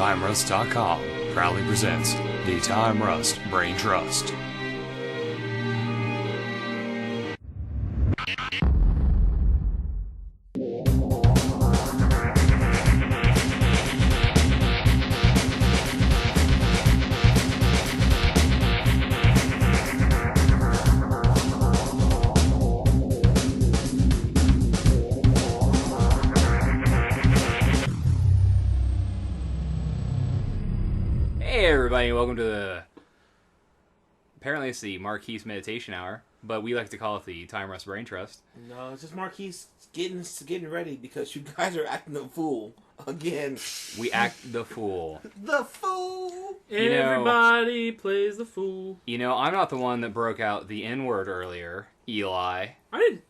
TimeRust.com proudly presents the Time Rust Brain Trust. Welcome to the, apparently it's the Marquise Meditation Hour, but we like to call it the Time Rust Brain Trust. No, it's just Marquise getting ready because you guys are acting the fool again. We act the fool. The fool! Everybody plays the fool. You know, I'm not the one that broke out the N-word earlier, Eli. I didn't.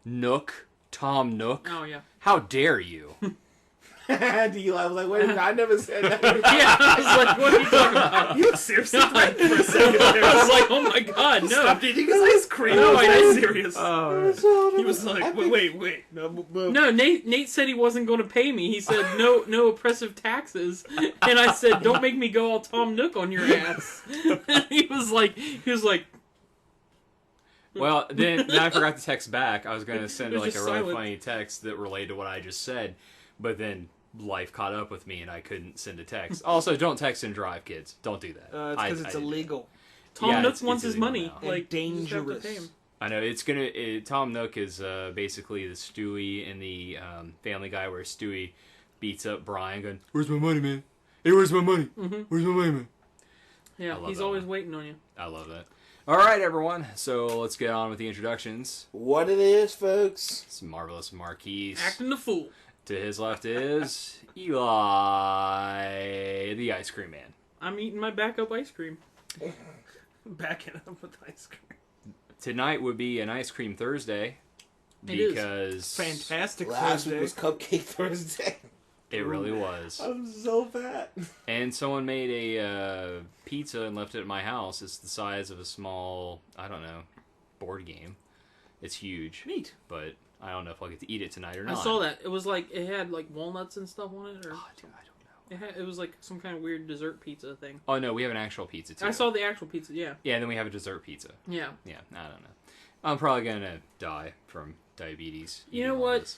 Nook. Tom Nook. Oh, yeah. How dare you? Eli was like, wait a minute, I never said that. Yeah, I was like, what are you talking about? You seriously went for a second there. I was like, oh my god, no. Stop eating his ice cream. No, I didn't. Serious. He was like, wait. No, Nate said he wasn't going to pay me. He said, no oppressive taxes. And I said, don't make me go all Tom Nook on your ass. And he was like... Well, then I forgot to text back. I was going to send like a really silent. funny text that related to what I just said, but then life caught up with me and I couldn't send a text. Also, don't text and drive, kids. Don't do that. It's because it's illegal. Tom Nook it's wants his money. now. Like, dangerous. you just have to pay him. I know Tom Nook is basically the Stewie in the Family Guy, where Stewie beats up Bryan, going, "Where's my money, man? Hey, where's my money? Mm-hmm. Where's my money, man?" Yeah, he's always waiting on you. I love that. All right, everyone. So let's get on with the introductions. What it is, folks. It's Marvelous Marquise. Acting the fool. To his left is Eli, the Ice Cream Man. I'm eating my backup ice cream. Backing up with ice cream. Tonight would be an Ice Cream Thursday because Fantastic Last Thursday. Week was Cupcake Thursday. It really was. I'm so fat. And someone made a pizza and left it at my house. It's the size of a small, I don't know, board game. It's huge. Neat. But I don't know if I'll get to eat it tonight or not. I saw that. It was like, it had like walnuts and stuff on it. Or... Oh, dude, I don't know. It was like some kind of weird dessert pizza thing. Oh, no, we have an actual pizza, too. I saw the actual pizza, yeah. Yeah, and then we have a dessert pizza. Yeah. Yeah, I don't know. I'm probably going to die from diabetes. You know what?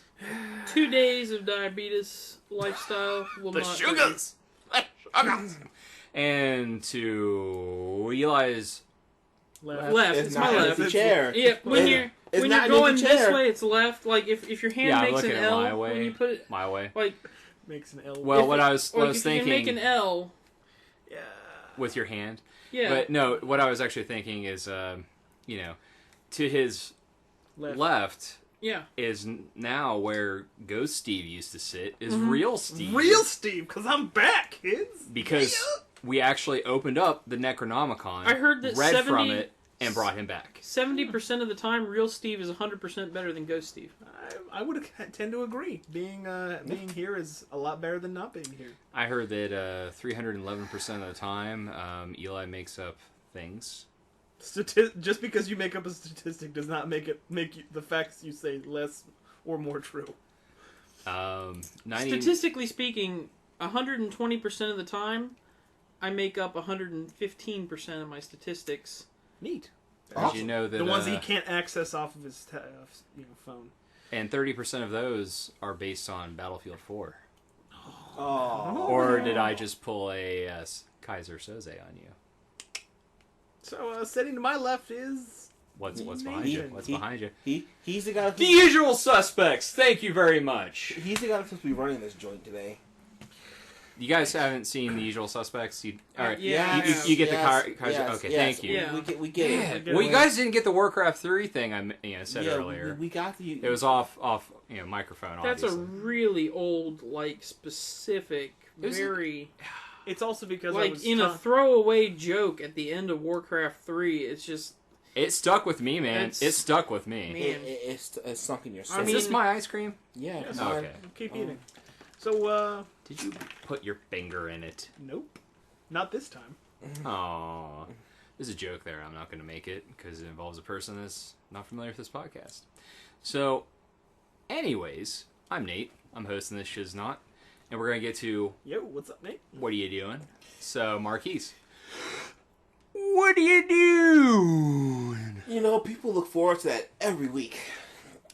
2 days of diabetes lifestyle will the not... sugars! The sugars! And to Eli's... Left. It's my left. The chair. Yeah, when you're going this way, it's left. Like, if your hand makes an L, my way, when you put it... My way. Like... Makes an L. Well, what I was if thinking... you make an L... Yeah. With your hand. Yeah. But no, what I was actually thinking is, you know, to his left yeah. is now where Ghost Steve used to sit, is Real Steve. Real Steve, because I'm back, kids. Because we actually opened up the Necronomicon, I heard that read from it, and brought him back. 70% of the time, Real Steve is 100% better than Ghost Steve. I would tend to agree. Being here is a lot better than not being here. I heard that 311% of the time, Eli makes up things. Just because you make up a statistic does not make the facts you say less or more true. 90... Statistically speaking, 120% of the time, I make up 115% of my statistics. Neat. Awesome. You know that, the ones that he can't access off of his phone. And 30% of those are based on Battlefield 4. Oh. Or did I just pull a Kaiser Soze on you? So, sitting to my left is... What's behind you? What's behind you? He's the guy... The usual suspects! Thank you very much! He's the guy that's supposed to be running this joint today. You guys haven't seen The Usual Suspects? All right. Yeah. You get the Kaiser... Okay, thank you. Yeah. We get it. Well, you guys didn't get the Warcraft 3 thing I said earlier. We got the... It was off microphone, That's obviously. a really old, like, specific, very... It's also because like, a throwaway joke at the end of Warcraft 3, it's just... It stuck with me, man. It stuck with me. Man. It's sunk in your soul. Is this my ice cream? Yeah. Yes. Okay. Keep eating. So, Did you put your finger in it? Nope. Not this time. Aww. There's a joke there. I'm not going to make it because it involves a person that's not familiar with this podcast. So, anyways, I'm Nate. I'm hosting this Shiznot. and we're going to get to Yo, what's up, Nate? what are you doing? So, Marquise, what are you doing? You know, people look forward to that every week.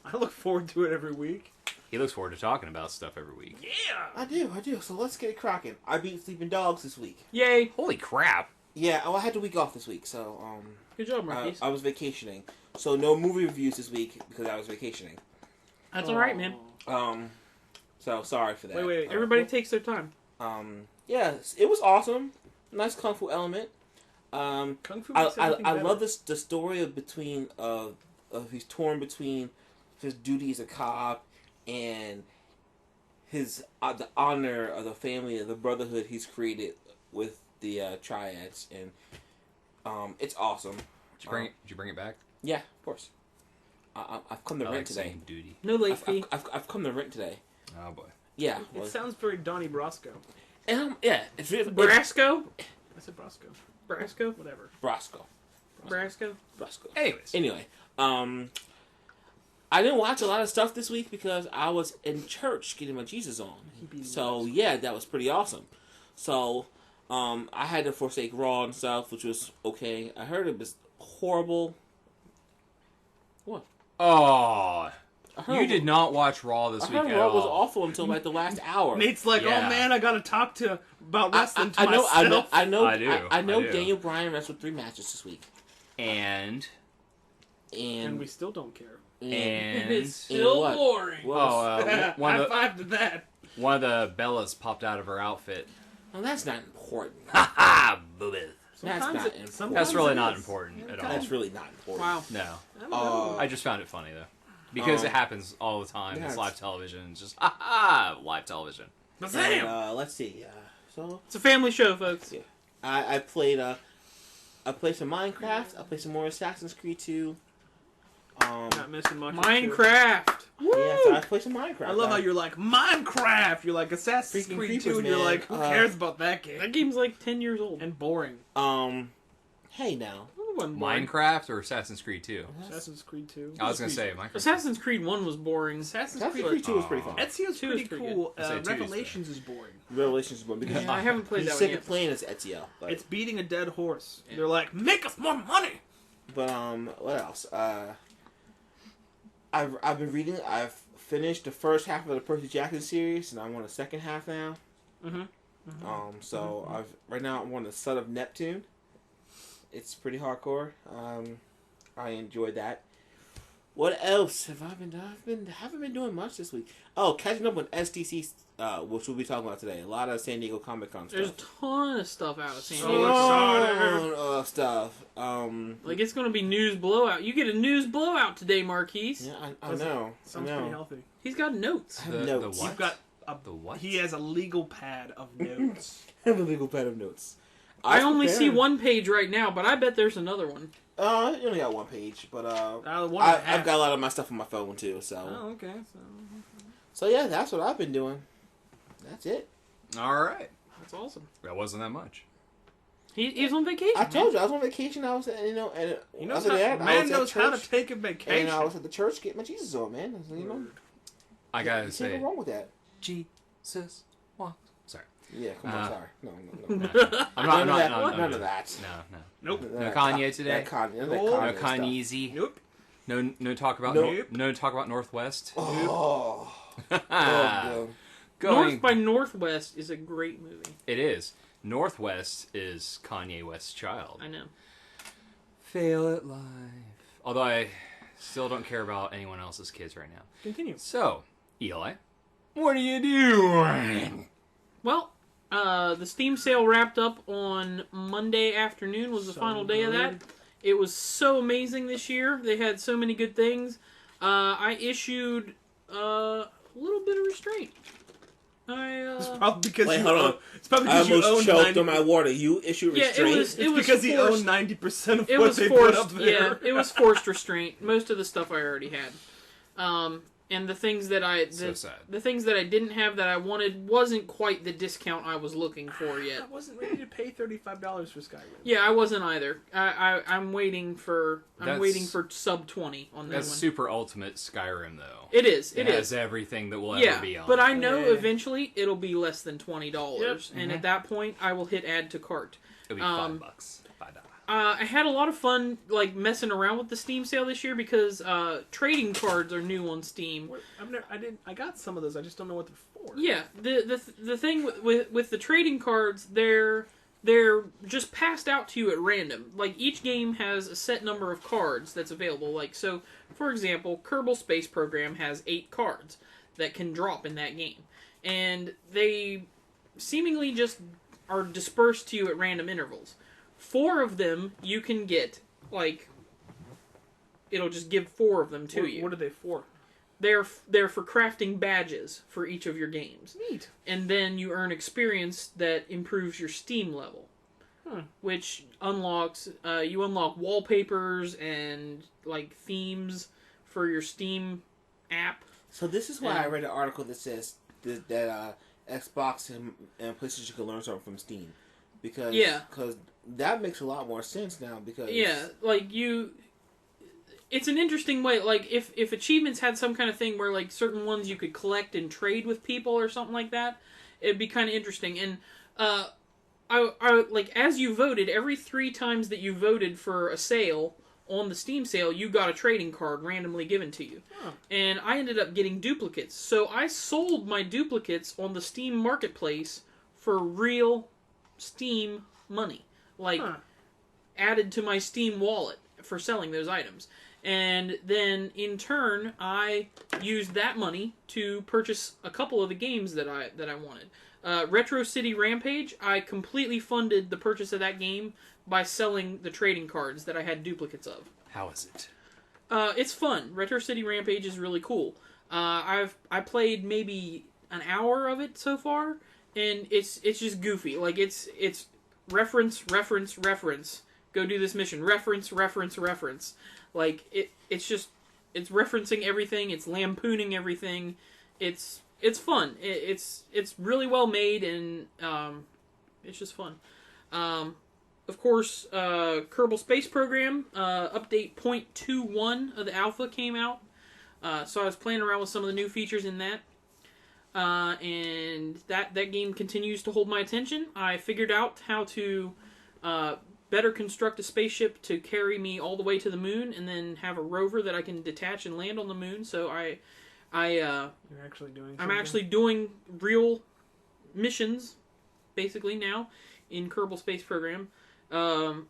I look forward to it every week. He looks forward to talking about stuff every week. Yeah! I do. So let's get it cracking. I beat Sleeping Dogs this week. Yay! Holy crap. Yeah, I had the week off this week, so Good job, Marquise. I was vacationing. So no movie reviews this week because I was vacationing. That's all right, man. So sorry for that. Wait. Everybody takes their time. Yeah, it was awesome. Nice kung fu element. Kung Fu I makes everything better. love this the story of he's torn between his duty as a cop and his the honor of the family of the brotherhood he's created with the triads, and it's awesome. Did you bring it back? Yeah, of course. I've come to I rent like today. saying duty. No late fee. I've come to rent today. Oh, boy. Yeah. It well, sounds very Donnie Brasco. and yeah, it's really Brasco? I said Brasco. Brasco? Whatever. Brasco. Brasco? Anyways. Anyway, I didn't watch a lot of stuff this week because I was in church getting my Jesus on. So yeah, that was pretty awesome. So I had to forsake Raw and stuff, which was okay. I heard it was horrible. What? Oh, I heard you did not watch Raw this I week heard at Raw all. was awful until like the last hour. Nate's like, Yeah. oh man, I gotta talk about wrestling to I know. myself. I do. I know. I do. Daniel Bryan wrestled 3 matches this week, And And we still don't care. And it's and still what? boring. one High of the five to that. one of the Bellas popped out of her outfit. Well, that's not important. Ha ha! Boo-boo. That's Sometimes not it- important. sometimes That's really it not is. important at all. That's really not important. Wow. No, I don't know. I just found it funny though, because it happens all the time. yeah, It's it's- live television. It's just ha ha! Live television. But And, damn! let's see. So It's a family show, folks. Yeah. I played some Minecraft. I played some more Assassin's Creed 2. Not missing much. Minecraft. Yeah, so I played some Minecraft. I love how you're like, Minecraft! You're like, Assassin's Freaking Creed creepers, 2, and you're man. like, who cares about that game? That game's like 10 years old. And boring. Hey now. It wasn't boring. Minecraft or Assassin's Creed 2? Assassin's Creed 2. I was gonna say Minecraft. Assassin's Creed 1 was boring. Assassin's Assassin's Creed Creed 2 was pretty fun. Ezio's Two is pretty pretty cool. I'd say 2 is Revelations is boring. Revelations is one because I haven't played you're that sick one of yet. playing as Ezio. But, It's beating a dead horse. They're like, make us more money! but what else? I've been reading. I've finished the first half of the Percy Jackson series, and I'm on the second half now. So right now I'm on the Son of Neptune. It's pretty hardcore. I enjoyed that. What else have I been doing? Haven't been doing much this week. Oh, catching up on STC, which we'll be talking about today. A lot of San Diego ComiCon There's a stuff. ton of stuff out of San So Diego. much Stuff. Like, it's going to be news blowout. You get a news blowout today, Marquise. Yeah, I know. Sounds I know. pretty healthy. He's got notes. I have The notes. what? You've got The what? He has a legal pad of notes. I have a legal pad of notes. I was only see prepared. one page right now, but I bet there's another one. You only got one page, but One and a I've half. got a lot of my stuff on my phone too. So, Oh, okay. so yeah, that's what I've been doing. That's it. All right. That's awesome. That wasn't that much. He's on vacation. I told you I was on vacation. I was, and He knows other how, than that, I man was knows at how to church, take a vacation. and I was at the church getting my Jesus on, man. So, I gotta can't say, go wrong with that. Jesus. What? Sorry. Yeah, come on, sorry. No. I'm not. None of that. No. Nope. No Kanye today? That Kanye, that No No Kanye Kanye stuff. Easy. Nope. No talk about Nope. no talk about Northwest. Oh, Ah, oh, going. North by Northwest is a great movie. It is. Northwest is Kanye West's child. I know. Fail at life. Although I still don't care about anyone else's kids right now. Continue. So, Eli, what are you doing? Well, the Steam sale wrapped up on Monday afternoon. Was the So final day of that. good. It was so amazing this year. They had so many good things. I issued a little bit of restraint. It's probably because Wait, you hold own, on. It's probably I because you own almost choked 90, on my water. You issued Yeah, it restraint. was. It's because he forced, owned 90% of It what was they forced. put up there. Yeah, it was forced restraint. Most of the stuff I already had. And the things that I So sad. the things that I didn't have that I wanted wasn't quite the discount I was looking for I yet. wasn't ready to pay $35 for Skyrim. Yeah, I wasn't either. I'm waiting for That's- sub 20 on that That's one. super ultimate Skyrim, though. It is. It It has is. everything that will Yeah, ever be on. but it. I know Yeah. eventually it'll be less than $20, and at that point I will hit add to cart. It'll be $5. $5. I had a lot of fun like messing around with the Steam sale this year because trading cards are new on Steam. I got some of those. I just don't know what they're for. Yeah, the thing with the trading cards, they're just passed out to you at random. Like each game has a set number of cards that's available. Like so, for example, Kerbal Space Program has 8 cards that can drop in that game, and they seemingly just are dispersed to you at random intervals. 4 of them you can get, like, it'll just give 4 of them to you. What are they for? They're for crafting badges for each of your games. Neat. And then you earn experience that improves your Steam level. Which unlocks, you unlock wallpapers and, like, themes for your Steam app. So this is why I read an article that says that Xbox and PlayStation can learn something from Steam. Because that makes a lot more sense now. Because like it's an interesting way. Like if achievements had some kind of thing where like certain ones you could collect and trade with people or something like that, it'd be kind of interesting. And I like as you voted, every 3 times that you voted for a sale on the Steam sale, you got a trading card randomly given to you. And I ended up getting duplicates. So I sold my duplicates on the Steam marketplace for real Steam money, like added to my Steam wallet for selling those items. And then in turn I used that money to purchase a couple of the games that I wanted. Retro City Rampage, I completely funded the purchase of that game by selling the trading cards that I had duplicates of. How is it? It's fun. Retro City Rampage is really cool. I played maybe an hour of it so far, and it's just goofy. Like it's reference. Go do this mission. Reference. Like it's referencing everything. It's lampooning everything. It's fun. It's really well made, and it's just fun. Of course, Kerbal Space Program update 0.21 of the alpha came out. So I was playing around with some of the new features in that. And that game continues to hold my attention. I figured out how to better construct a spaceship to carry me all the way to the moon, and then have a rover that I can detach and land on the moon. So You're actually doing something? I'm actually doing real missions, basically now, in Kerbal Space Program. And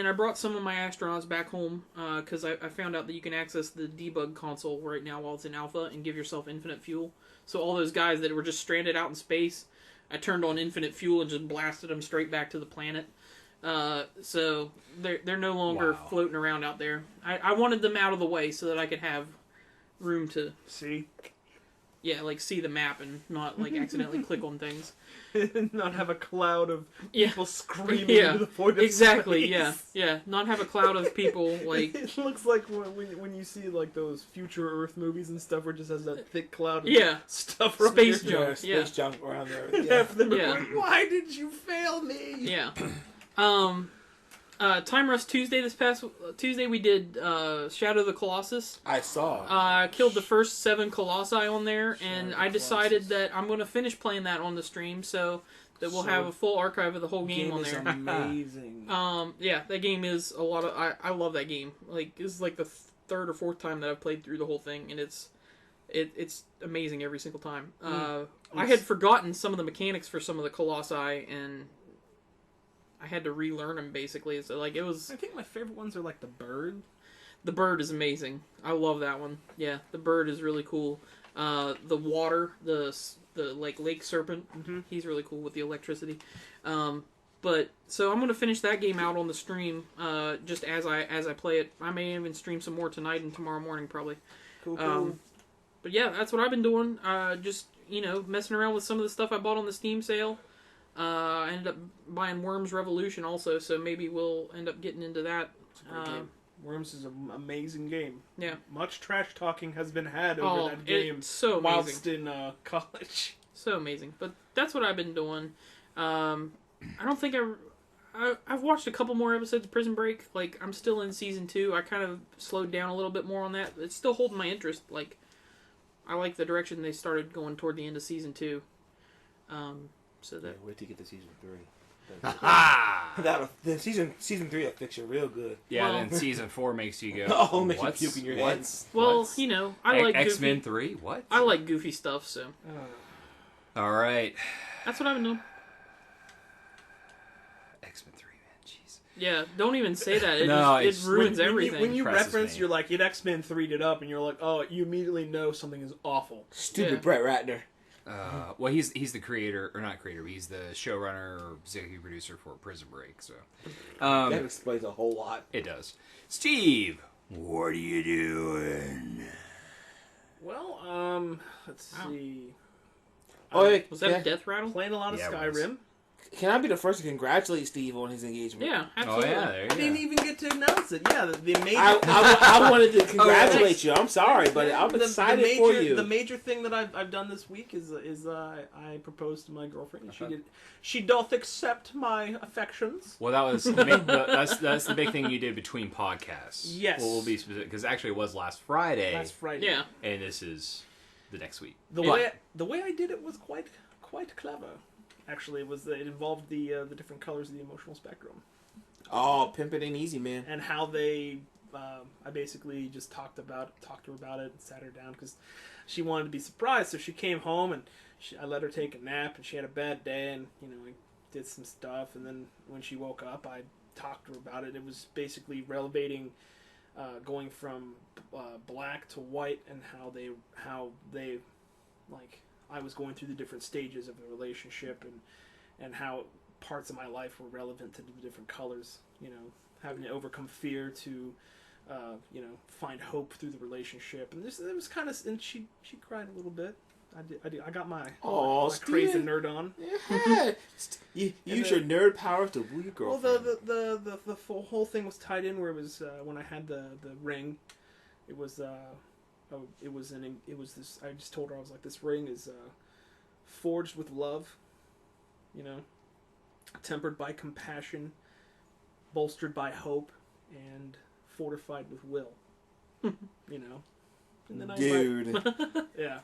I brought some of my astronauts back home because I found out that you can access the debug console right now while it's in alpha and give yourself infinite fuel. So all those guys that were just stranded out in space, I turned on infinite fuel and just blasted them straight back to the planet. So they're no longer floating around out there. I wanted them out of the way so that I could have room to see the map and not like accidentally click on things. Not have a cloud of people screaming Yeah, into the void of exactly. space. Yeah. Not have a cloud of people like. It looks like when you see like those future Earth movies and stuff, where it just has that thick cloud of stuff around Space your- junk. Space junk around there. And Yeah. half of them are Yeah. going, why did you fail me? Yeah. Time Rust Tuesday this past Tuesday we did Shadow of the Colossus. I saw. I killed the first 7 Colossi on there, and Shadow I of the decided Colossus. that I'm going to finish playing that on the stream, so that we'll have a full archive of the whole game on is there. amazing. Yeah, that game is a lot of. I love that game. Like this is like the 3rd or 4th time that I've played through the whole thing, and it's amazing every single time. I had forgotten some of the mechanics for some of the Colossi, and I had to relearn them basically. So like it was. I think my favorite ones are like the bird. The bird is amazing. I love that one. Yeah, the bird is really cool. The water, the like lake serpent, he's really cool with the electricity. But so I'm gonna finish that game out on the stream. Just as I play it, I may even stream some more tonight and tomorrow morning probably. Cool. But yeah, that's what I've been doing. Just messing around with some of the stuff I bought on the Steam sale. I ended up buying Worms Revolution also, so maybe we'll end up getting into that. Worms is an amazing game. Yeah. Much trash talking has been had over that game it's so amazing. whilst in college. So amazing. But that's what I've been doing. I don't think I've watched a couple more episodes of Prison Break. Like, I'm still in season 2. I kind of slowed down a little bit more on that. It's still holding my interest. Like, I like the direction they started going toward the end of season 2. So that wait till you get to season 3. Ah! The season 3 will fix you real good. Yeah, Well- then season 4 makes you go. Oh, makes you "What's- puke in your what's- head." well, what's- you know, I like X-Men goofy. 3? What? I like goofy stuff, so All right. that's what I've been doing. X-Men 3, man. Jeez. Yeah, don't even say that. It, No, just, it's- it ruins everything. When you Impresses reference, me. you're like, it X-Men 3'd it up, and you're like, oh, you immediately know something is awful. Stupid Yeah. Brett Ratner. Well, he's the creator, or not creator, but he's the showrunner or executive producer for Prison Break, so. That explains a whole lot. It does. Steve, what are you doing? Well, let's Wow. see. Oh, wait, Was that yeah. a death rattle? Playing a lot of Yeah, it Skyrim. Can I be the first to congratulate Steve on his engagement? Yeah, Oh, absolutely. yeah, there you I didn't go. even get to announce it. Yeah, the major... I wanted to congratulate thanks. you. I'm sorry, but I'm excited for you. The major thing that I've done this week is I proposed to my girlfriend. And she doth accept my affections. Well, that was that's the big thing you did between podcasts. Yes. Well, we'll be specific, because actually it was last Friday, Last Friday. Yeah. and this is the next week. The way I did it was quite clever. Actually, it involved the different colors of the emotional spectrum Oh, pimp it ain't easy, man. and how they. I basically just talked to her about it and sat her down because she wanted to be surprised. So she came home and I let her take a nap, and she had a bad day, and I did some stuff, and then when she woke up, I talked to her about it. It was basically relevating, going from black to white, and how they like. I was going through the different stages of the relationship, and how parts of my life were relevant to the different colors. Having to overcome fear to, find hope through the relationship. And it was kind of, and she cried a little bit. I got my crazy Steven. nerd on. Yeah. You use your nerd powers to woo your Well, girlfriend. the whole thing was tied in where it was when I had the ring, it was this. I just told her, I was like, this ring is forged with love, tempered by compassion, bolstered by hope, and fortified with will. And then Dude. yeah.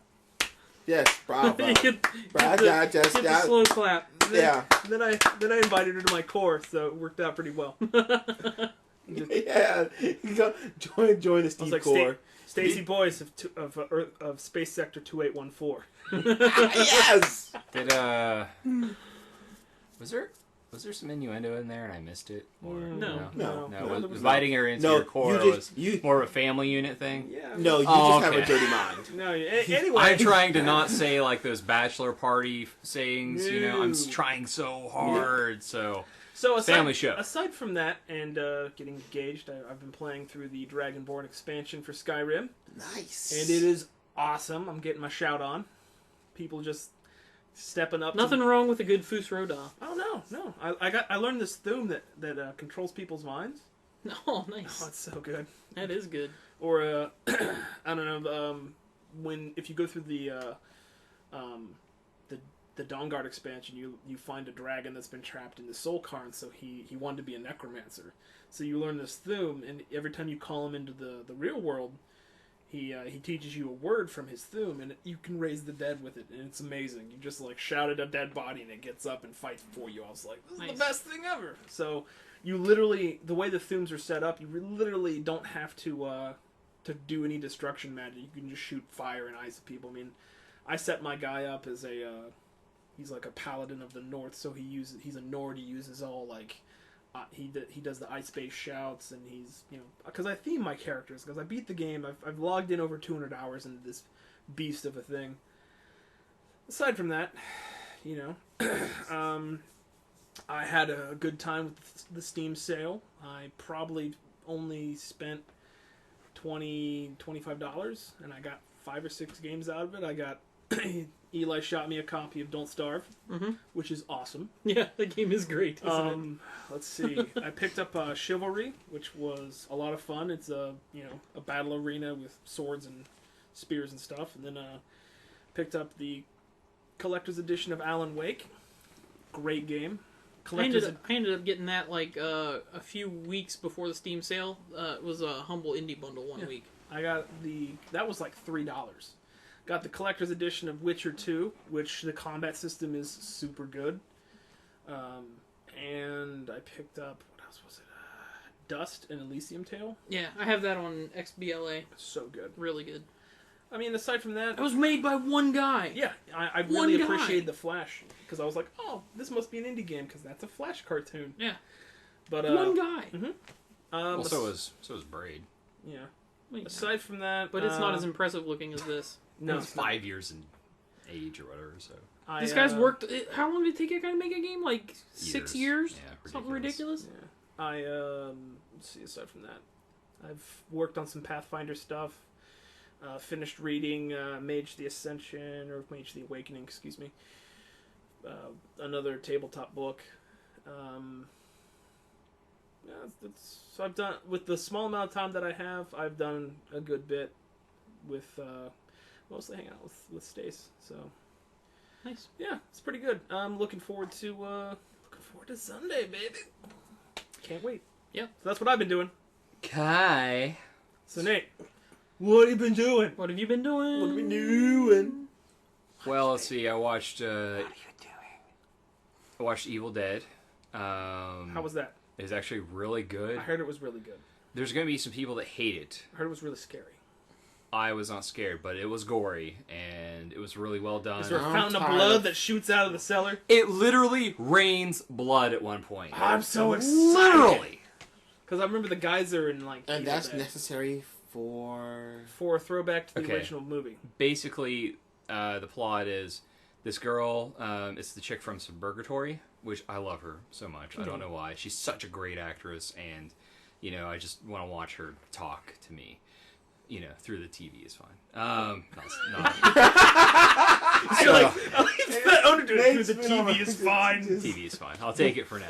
Yes, bravo. You get Brad, the just got- slow clap. Yeah. Then I invited her to my course, so it worked out pretty well. Yeah. Join the Steve like, Core. Stacy Boyce of Space Sector 2814. Yes! Did was there some innuendo in there and I missed it? Or No. No. Was there was inviting her into No, your core you just- was more of a family unit thing? Yeah. No, you Oh, just have okay. a dirty mind. No. Anyway, I'm trying to not say like those bachelor party sayings. I'm No. trying so hard. So So Family show. Aside from that and getting engaged, I've been playing through the Dragonborn expansion for Skyrim, Nice. and it is awesome. I'm getting my shout on. People just stepping up. Nothing wrong with a good Fus Roda. Oh no. I learned this thum that controls people's minds. Oh, nice. Oh, it's so good. That is good. Or I don't know. If you go through the Dawnguard expansion, you find a dragon that's been trapped in the Soul Cairn, so he wanted to be a necromancer. So you learn this thum, and every time you call him into the real world, he teaches you a word from his thum, and you can raise the dead with it, and it's amazing. You just like shout at a dead body, and it gets up and fights for you. I was like, this is Nice. the best thing ever. So you literally, the way the thums are set up, you literally don't have to do any destruction magic. You can just shoot fire and ice at people. I mean, I set my guy up as he's like a paladin of the north, so he's a Nord. He uses all like he does the ice-based shouts, and he's because I theme my characters because I beat the game. I've logged in over 200 hours into this beast of a thing. Aside from that, I had a good time with the Steam sale. I probably only spent $25, and I got 5 or 6 games out of it. I got Eli shot me a copy of Don't Starve, which is awesome. Yeah, the game is great, isn't it? Let's see. I picked up Chivalry, which was a lot of fun. It's a battle arena with swords and spears and stuff. And then picked up the collector's edition of Alan Wake. Great game. I ended up getting that like a few weeks before the Steam sale. It was a humble indie bundle one week. I got that was like $3. Got the collector's edition of Witcher 2, which the combat system is super good. And I picked up, what else was it? Dust and Elysium Tale. Yeah, I have that on XBLA. So good. Really good. I mean, aside from that... It was made by one guy. Yeah, I really appreciated the Flash. Because I was like, oh, this must be an indie game, because that's a Flash cartoon. Yeah. But one guy. Mm-hmm. Well, so was Braid. Yeah. Aside from that... But it's not as impressive looking as this. No, it's 5 years in age or whatever, so... This guy's worked... How long did it take a guy to make a game? Like 6 years? Yeah, something ridiculous? Yeah. Let's see, aside from that, I've worked on some Pathfinder stuff. Finished reading Mage the Ascension, or Mage the Awakening, excuse me. Another tabletop book. So I've done, with the small amount of time that I have, I've done a good bit with mostly hanging out with Stace. So nice. Yeah, it's pretty good. I'm looking forward to Sunday, baby. Can't wait. Yep. So that's what I've been doing. Kai. So Nate, what have you been doing? What have you been doing? What have you been doing? Well, let's see. I watched. What are you doing? I watched Evil Dead. How was that? It was actually really good. I heard it was really good. There's going to be some people that hate it. I heard it was really scary. I was not scared, but it was gory, and it was really well done. Is there a fountain of blood that shoots out of the cellar? It literally rains blood at one point. I'm so excited. Literally. Because I remember the geyser in like. And Evil that's Dead. necessary for a throwback to the original movie. Basically, the plot is this girl. It's the chick from Suburgatory, which I love her so much. I don't know why. She's such a great actress, and I just want to watch her talk to me. Through the TV is fine. Not through the TV is fine. TV is fine. I'll take it for now.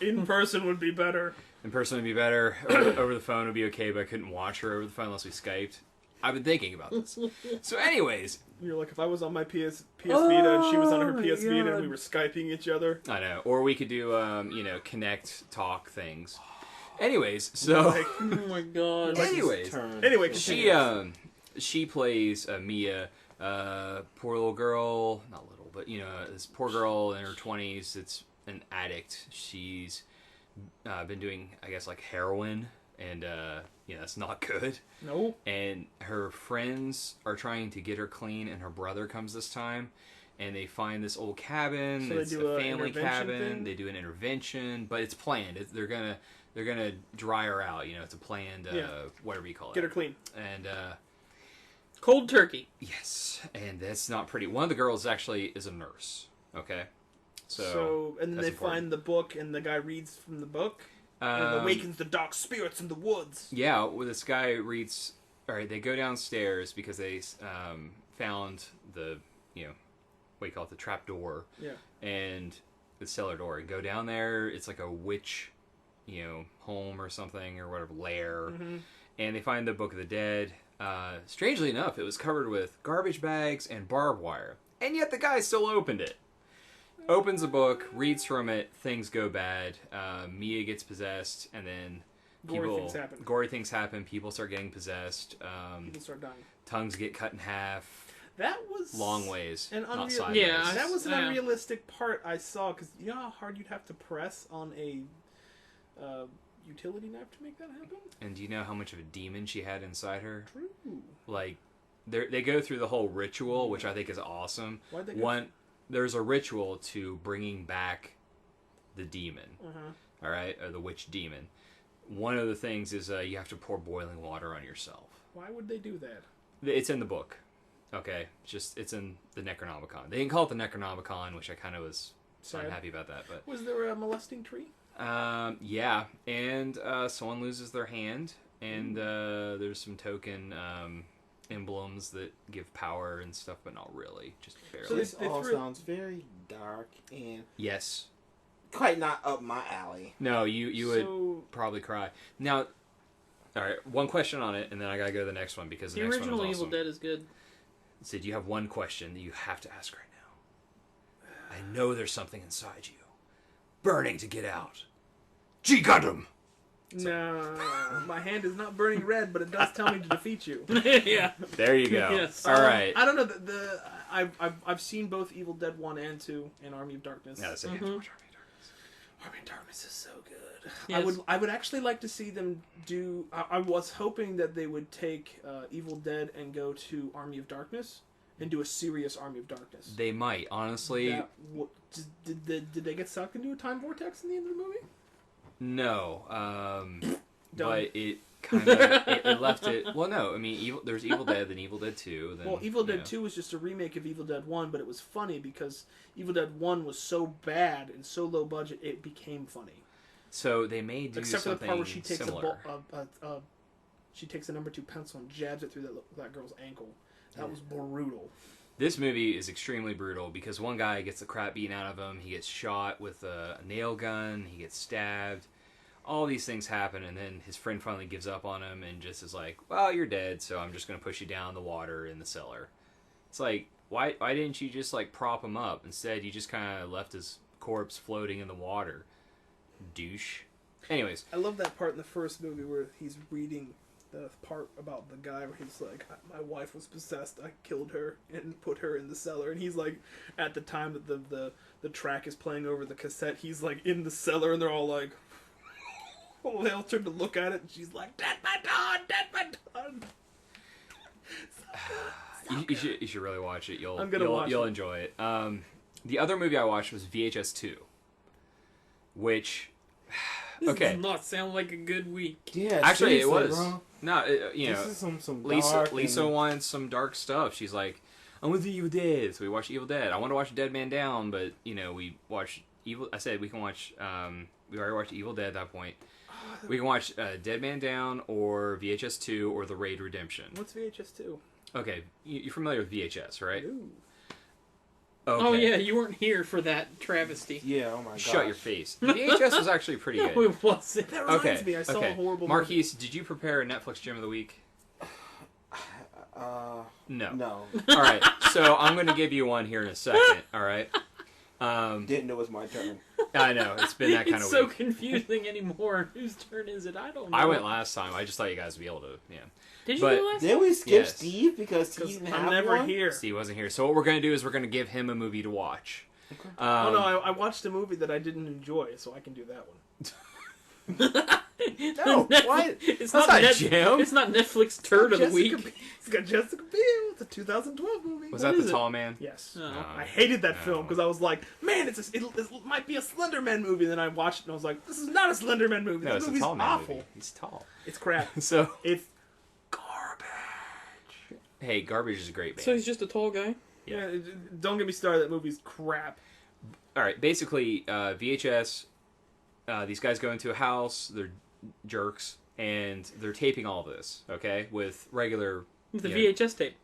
In person would be better. In person would be better. Over the phone would be okay, but I couldn't watch her over the phone unless we Skyped. I've been thinking about this. So anyways. You're like, if I was on my PS Vita and she was on her PS Vita and we were Skyping each other. I know. Or we could do, connect, talk things. Anyways, so... oh my god. Anyway, she plays Mia, poor little girl, not little, but, this poor girl in her 20s that's an addict. She's been doing, I guess, like heroin, and, it's not good. No. And her friends are trying to get her clean, and her brother comes this time, and they find this old cabin. So it's a family cabin. Thing? They do an intervention, but it's planned. They're gonna dry her out. It's a planned, whatever you call it. Get her clean. And cold turkey. Yes, and that's not pretty. One of the girls actually is a nurse. Okay, so and then they find the book, and the guy reads from the book. And awakens the dark spirits in the woods. Yeah, well, this guy reads. All right, they go downstairs because they found the what do you call it, the trap door. Yeah. And the cellar door. And go down there. It's like a witch, home or something or whatever, lair. Mm-hmm. And they find the Book of the Dead. Strangely enough, it was covered with garbage bags and barbed wire. And yet the guy still opened it. Opens the book, reads from it, things go bad. Mia gets possessed, and then gory things happen. People start getting possessed. People start dying. Tongues get cut in half. That was long ways, not sideways. Yeah, that was an unrealistic part I saw, because you know how hard you'd have to press on a utility knife to make that happen? And do you know how much of a demon she had inside her? True. Like, they go through the whole ritual, which I think is awesome. Why'd they go There's a ritual to bringing back the demon, all right, or the witch demon. One of the things is you have to pour boiling water on yourself. Why would they do that? It's in the book, okay? It's in the Necronomicon. They didn't call it the Necronomicon, which I kind of was unhappy about that. But was there a molesting tree? Yeah, and someone loses their hand, and there's some token emblems that give power and stuff, but not really, just barely. So This they all threw- sounds very dark and Yes. quite not up my alley. No, you would So probably cry. Now, all right, one question on it, and then I gotta go to the next one because the The next original one is Evil awesome. Dead is good. Sid, you have one question that you have to ask right now. I know there's something inside you, burning to get out. G Gundam. no, my hand is not burning red, but it does tell me to defeat you. Yeah. There you go. Yes. All right. I don't know. I've seen both Evil Dead 1 and 2 and Army of Darkness. No, that's okay. Mhm. Army of Darkness. Army of Darkness is so good. Yes. I would actually like to see them do. I was hoping that they would take Evil Dead and go to Army of Darkness and do a serious Army of Darkness. They might, honestly. Did they get sucked into a time vortex in the end of the movie? No. Dumb. But it kind of it left it. Well, no. I mean, there's Evil Dead, then Evil Dead 2. Then, Well, Evil Dead you know. 2 was just a remake of Evil Dead 1, but it was funny because Evil Dead 1 was so bad and so low budget, it became funny. So they may do Except for the something part where she takes similar. she takes a number 2 pencil and jabs it through that girl's ankle. That was brutal. This movie is extremely brutal because one guy gets the crap beaten out of him. He gets shot with a nail gun. He gets stabbed. All these things happen, and then his friend finally gives up on him and just is like, well, you're dead, so I'm just going to push you down the water in the cellar. It's like, why didn't you just, like, prop him up? Instead, you just kind of left his corpse floating in the water. Douche. Anyways. I love that part in the first movie where he's reading the part about the guy where he's like, my wife was possessed, I killed her and put her in the cellar, and he's like, at the time that the track is playing over the cassette, he's like in the cellar, and they're all like, they all turn to look at it, and she's like, dead my Dawn, dead my Dawn. You should really watch it. I'm gonna watch you'll it. enjoy it. The other movie I watched was VHS 2, which This okay, does not sound like a good week. Yeah, actually it seriously, was. bro. No, you know, This is some Lisa dark and- wants some dark stuff. She's like, I want to see Evil Dead, so we watched Evil Dead. I want to watch Dead Man Down, but you know, we watched Evil. I said we can watch. We already watched Evil Dead at that point. We can watch Dead Man Down or VHS 2 or The Raid Redemption. What's VHS 2? Okay, you're familiar with VHS, right? Ooh. Okay. Oh yeah, you weren't here for that travesty. Yeah, oh my god. Shut your face. VHS was actually pretty No, good. it wasn't. That reminds Okay, me, I saw a okay. horrible Marquise, did you prepare a Netflix gem of the week? No. No. All right, so I'm going to give you one here in a second. All right. Didn't know it was my turn. I know it's been that kind It's of so week. confusing anymore. Whose turn is it? I don't know. I went last time. I just thought you guys would be able to. Yeah. Did you but- go last? Did we skip Yes. Steve because he Because didn't I'm have never one? here. Steve wasn't here, so what we're going to do is we're going to give him a movie to watch. Okay. Oh no, I watched a movie that I didn't enjoy, so I can do that one. No, what? It's That's not, not Jim. It's not Netflix turd of the week. It's got Jessica Biel. It's a 2012 movie. Was What that is the it? Tall Man? Yes. Oh. I hated that No. film because I was like, man, it might be a Slenderman movie. Then I watched it and I was like, this is not a Slenderman movie. No, This it's a movie's Tall Man awful. movie. He's tall. It's crap. So, It's garbage. hey, Garbage is a great band. So he's just a tall guy. Yeah. Yeah. Don't get me started. That movie's crap. All right, basically, VHS, these guys go into a house, they're jerks, and they're taping all this, okay, with regular, With the Yeah. VHS tape.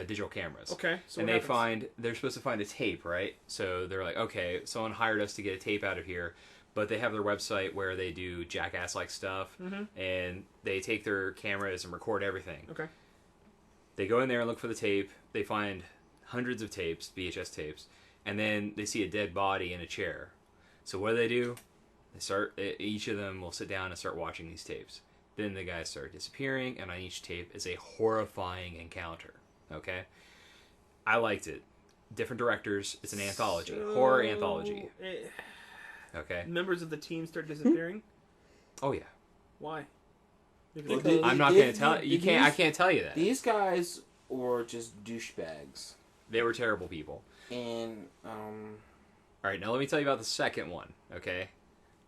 digital cameras. Okay. So And what they happens? they're supposed to find a tape, right? So they're like, okay, someone hired us to get a tape out of here, but they have their website where they do jackass-like stuff, and they take their cameras and record everything. Okay. They go in there and look for the tape. They find hundreds of tapes, VHS tapes, and then they see a dead body in a chair. So what do? They start. Each of them will sit down and start watching these tapes. Then the guys start disappearing, and on each tape is a horrifying encounter. Okay, I liked it. Different directors. It's an anthology, horror anthology. Okay. Members of the team start disappearing. Oh yeah. Why? Well, Because- I'm not going to tell you. Can't. I can't tell you that. These guys were just douchebags. They were terrible people. And, All right, now let me tell you about the second one, okay?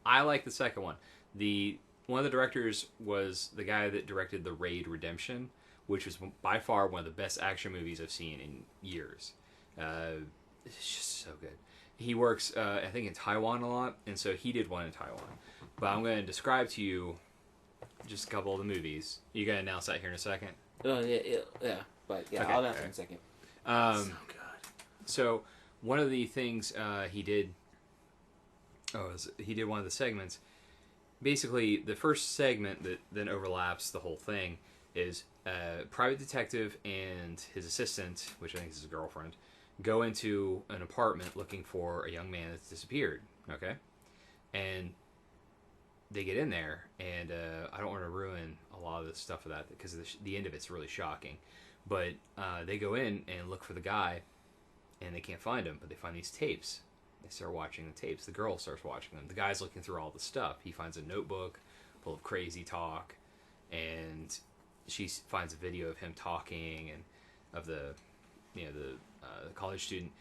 I like the second one. One of the directors was the guy that directed The Raid Redemption, which was by far one of the best action movies I've seen in years. It's just so good. He works, I think, in Taiwan a lot, and so he did one in Taiwan. But I'm going to describe to you just a couple of the movies. You going to announce that here in a second? Yeah. But yeah, Okay, I'll answer okay. in a second. So good. So one of the things he did, he did one of the segments. Basically, the first segment that then overlaps the whole thing is a private detective and his assistant, which I think is his girlfriend, go into an apartment looking for a young man that's disappeared. Okay, and they get in there, and I don't want to ruin a lot of the stuff of that because the end of it's really shocking. But they go in and look for the guy, and they can't find him, but they find these tapes. They start watching the tapes. The girl starts watching them. The guy's looking through all the stuff. He finds a notebook full of crazy talk, and she finds a video of him talking and of the college student.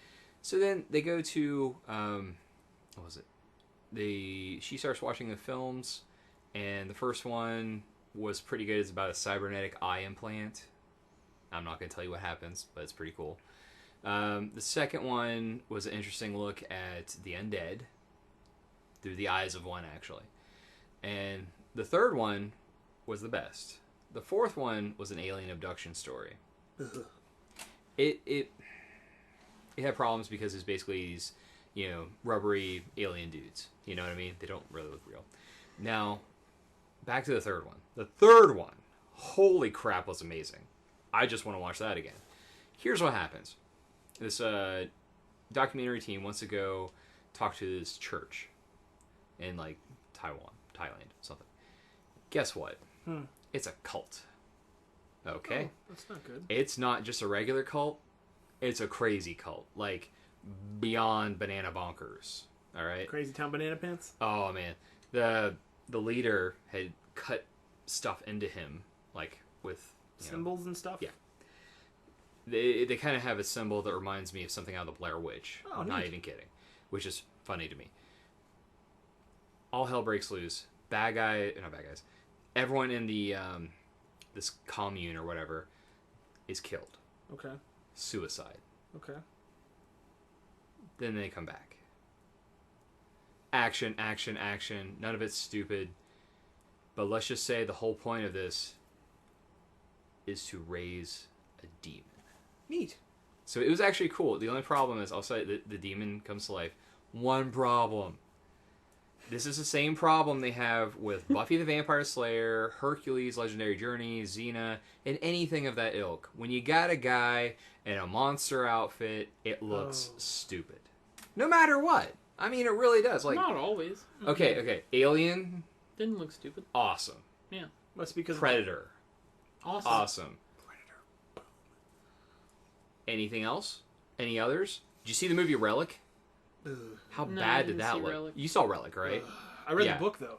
So then they go to what was it? She starts watching the films, and the first one was pretty good. It's about a cybernetic eye implant. I'm not going to tell you what happens, but it's pretty cool. The second one was an interesting look at the undead through the eyes of one, actually. And the third one was the best. The fourth one was an alien abduction story. It had problems because it's basically these, rubbery alien dudes. You know what I mean? They don't really look real. Now, back to the third one. The third one, holy crap, was amazing. I just want to watch that again. Here's what happens. This documentary team wants to go talk to this church in Thailand, something. Guess what? It's a cult. Okay? Oh, that's not good. It's not just a regular cult. It's a crazy cult. Like, beyond banana bonkers. All right? Crazy Town Banana Pants? Oh, man. The leader had cut stuff into him, like, with... Symbols and stuff? Yeah. They kind of have a symbol that reminds me of something out of the Blair Witch. Oh, Not neat. even kidding. Which is funny to me. All hell breaks loose. Not bad guys. Everyone in the this commune or whatever is killed. Okay. Suicide. Okay. Then they come back. Action, action, action. None of it's stupid. But let's just say the whole point of this is to raise a demon. Neat. So it was actually cool. The only problem is, I'll say the demon comes to life. One problem. This is the same problem they have with Buffy the Vampire Slayer, Hercules, Legendary Journey, Xena, and anything of that ilk. When you got a guy in a monster outfit, it looks stupid. No matter what. I mean, it really does. Like, Not always. okay. Alien, Didn't look stupid. awesome. Yeah. That's because Predator, Awesome. awesome. Anything else? Any others? Did you see the movie Relic? How No, I bad did didn't that see look? Relic. You saw Relic, right? I read Yeah. the book though.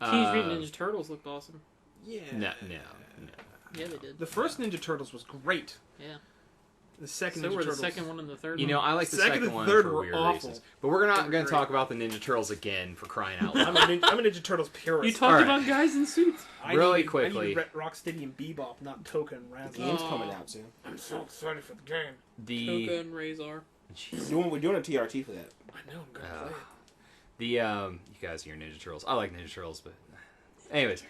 Teenage Mutant Ninja Turtles looked awesome. Yeah. No. Yeah, they did. The first Ninja Turtles was great. Yeah. The second So Ninja were the Turtles. second one and the third You one. know, I like the Second second and one third for were weird awful. reasons. But we're not They going were to talk about the Ninja Turtles again for crying out I'm loud. a Ninja Turtles purist. You talked Alright. about guys in suits. Really I quickly. need Rocksteady and Bebop, not Toka and Razz. The game's coming out soon. I'm so excited for the game. Toka and Razor. We're doing a TRT for that. I know, I'm gonna play it. You guys are Ninja Turtles. I like Ninja Turtles, but anyways,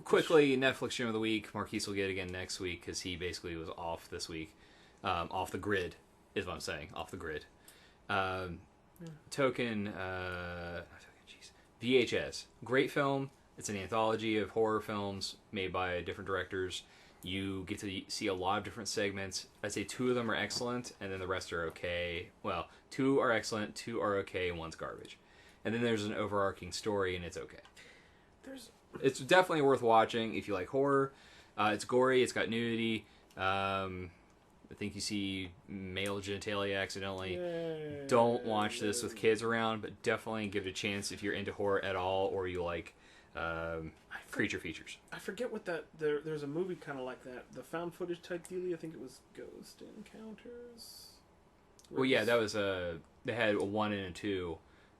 quickly Netflix Gem of the Week. Marquise will get again next week because he basically was off this week, off the grid is what I'm saying, off the grid. Token, VHS, great film. It's an anthology of horror films made by different directors. You get to see a lot of different segments. I'd say 2 of them are excellent, and then the rest are okay. Well, 2 are excellent, 2 are okay, and 1's garbage. And then there's an overarching story, and it's okay. It's definitely worth watching if you like horror. It's gory, it's got nudity. I think you see male genitalia accidentally. Yay. Don't watch this with kids around, but definitely give it a chance if you're into horror at all, or you like creature features. I forget what that. There's a movie kind of like that. The found footage type dealie. I think it was Ghost Encounters. Well, yeah, that was they had a 1 and a 2,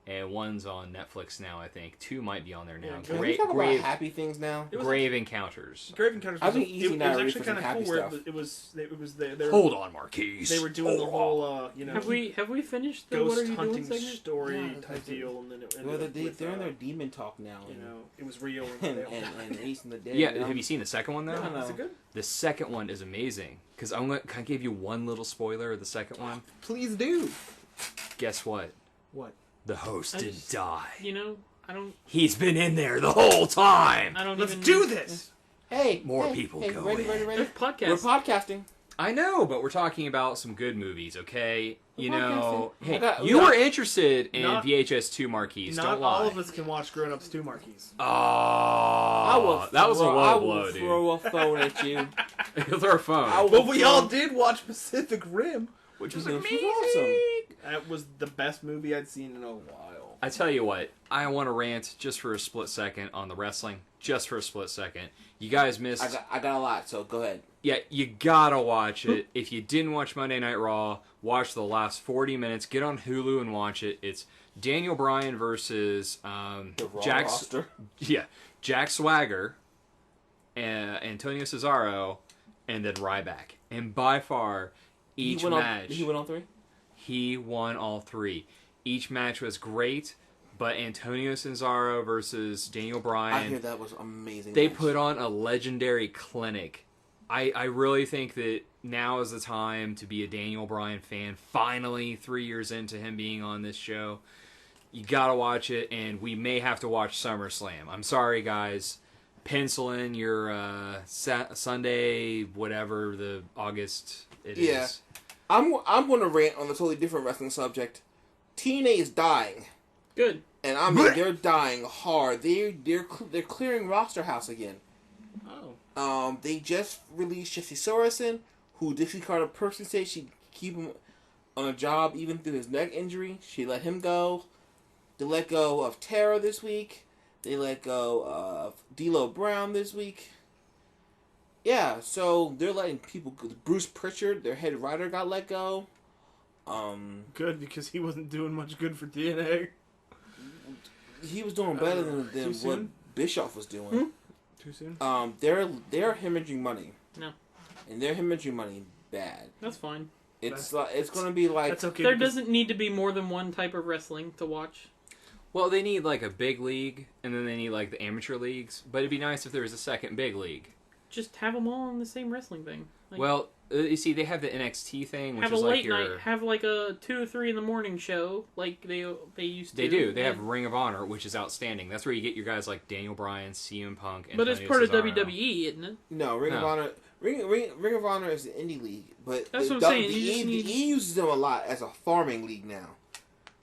and one's on Netflix now. I think 2 might be on there now. Yeah, Can we talk about happy things now? Grave Encounters. Grave Encounters. I think easy it now was to read actually for some kind of happy cool. Where stuff. it was they were, Hold on, Marquise. They were doing the whole Have we finished the What Are ghost You Doing hunting segment? story Yeah, type deal, and then it Well, ended up with, they're in their demon talk now. it was real. And releasing the dead. Yeah, you know? have you seen the second one though? No. Is it good? The second one is amazing because can I give you one little spoiler of the second one? Please do. Guess what? What? The host I didn't just- die. You know, I don't. He's been in there the whole time. I don't Let's even do this. Hey, More people go ready, in. ready. There's podcasts. We're podcasting. I know, but we're talking about some good movies, okay? You know, podcasting. hey, you were interested in not- VHS 2 Marquise. Not Don't lie. all of us can watch Grown Ups 2, Marquise. Oh, that was a low blow, dude. throw a phone at you. Throw a phone. I will But we throw- all did watch Pacific Rim, Which was Which was amazing. awesome. That was the best movie I'd seen in a while. I tell you what, I want to rant just for a split second on the wrestling. Just for a split second. You guys missed... I got a lot, so go ahead. Yeah, you gotta watch it. If you didn't watch Monday Night Raw, watch the last 40 minutes. Get on Hulu and watch it. It's Daniel Bryan versus The Raw Jack roster. Jack Swagger, Antonio Cesaro, and then Ryback. And by far, each match... He went on 3? He won all 3. Each match was great, but Antonio Cesaro versus Daniel Bryan... I hear that was amazing. They match. put on a legendary clinic. I really think that now is the time to be a Daniel Bryan fan. Finally, 3 years into him being on this show. You gotta watch it, and we may have to watch SummerSlam. I'm sorry, guys. Pencil in your Sunday, whatever the August it is. Yeah. I'm going to rant on a totally different wrestling subject. TNA is dying, Good. and I mean they're dying hard. They're clearing roster house again. Oh. They just released Jesse Sorensen, who Dixie Carter personally said she'd keep him on a job even through his neck injury. She let him go. They let go of Tara this week. They let go of D'Lo Brown this week. Yeah, so they're letting people go. Bruce Pritchard, their head writer, got let go. Good, because he wasn't doing much good for TNA. He was doing better than too what soon? Bischoff was doing. Too soon? They're hemorrhaging money. No. And they're hemorrhaging money bad. That's fine. It's going to be like That's okay. There because- doesn't need to be more than one type of wrestling to watch. Well, they need like a big league, and then they need like the amateur leagues. But it'd be nice if there was a second big league. Just have them all in the same wrestling thing. Like, Well, you see, they have the NXT thing, which have a is like late your... night. Have like a 2 or 3 in the morning show, like they used to. They do. They have and- Ring of Honor, which is outstanding. That's where you get your guys like Daniel Bryan, CM Punk, and But it's part of WWE, isn't it? no Ring of No. Honor. Ring of Honor is an indie league, but That's the, what I'm saying, The, you just E, need- the E uses them a lot as a farming league now.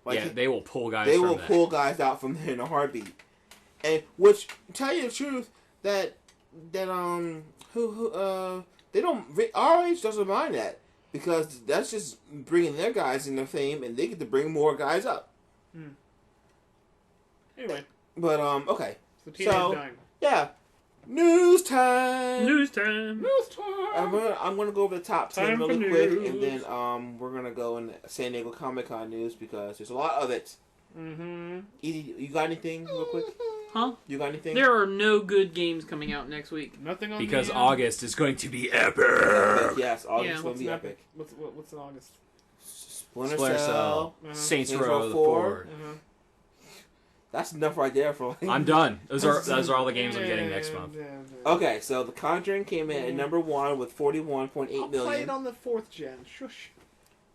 Like Yeah, they will pull guys they from will that. pull guys out from there in a heartbeat. And which, tell you the truth, that they don't RH doesn't mind that, because that's just bringing their guys into fame, and they get to bring more guys up. Anyway, But okay, so TNA's So- dying. yeah, news time. News time. News time! I'm gonna go over the top 10 Time for really quick, news. and then we're gonna go in San Diego ComiCon news because there's a lot of it. Mm-hmm. Edie, you got anything real quick? Huh? You got anything? There are no good games coming out next week. Nothing on Because the, August is going to be epic. Yes, August Yeah. will What's be an epic. What's in August? Splinter Splinter Cell. Cell, Uh-huh. Saints Saints Row Row the 4. Ford. That's enough right there for. I'm done. Those are all the games I'm getting next month. Okay, so The Conjuring came in at number 1 with 41.8 I'll play it million. on the 4th gen. Shush.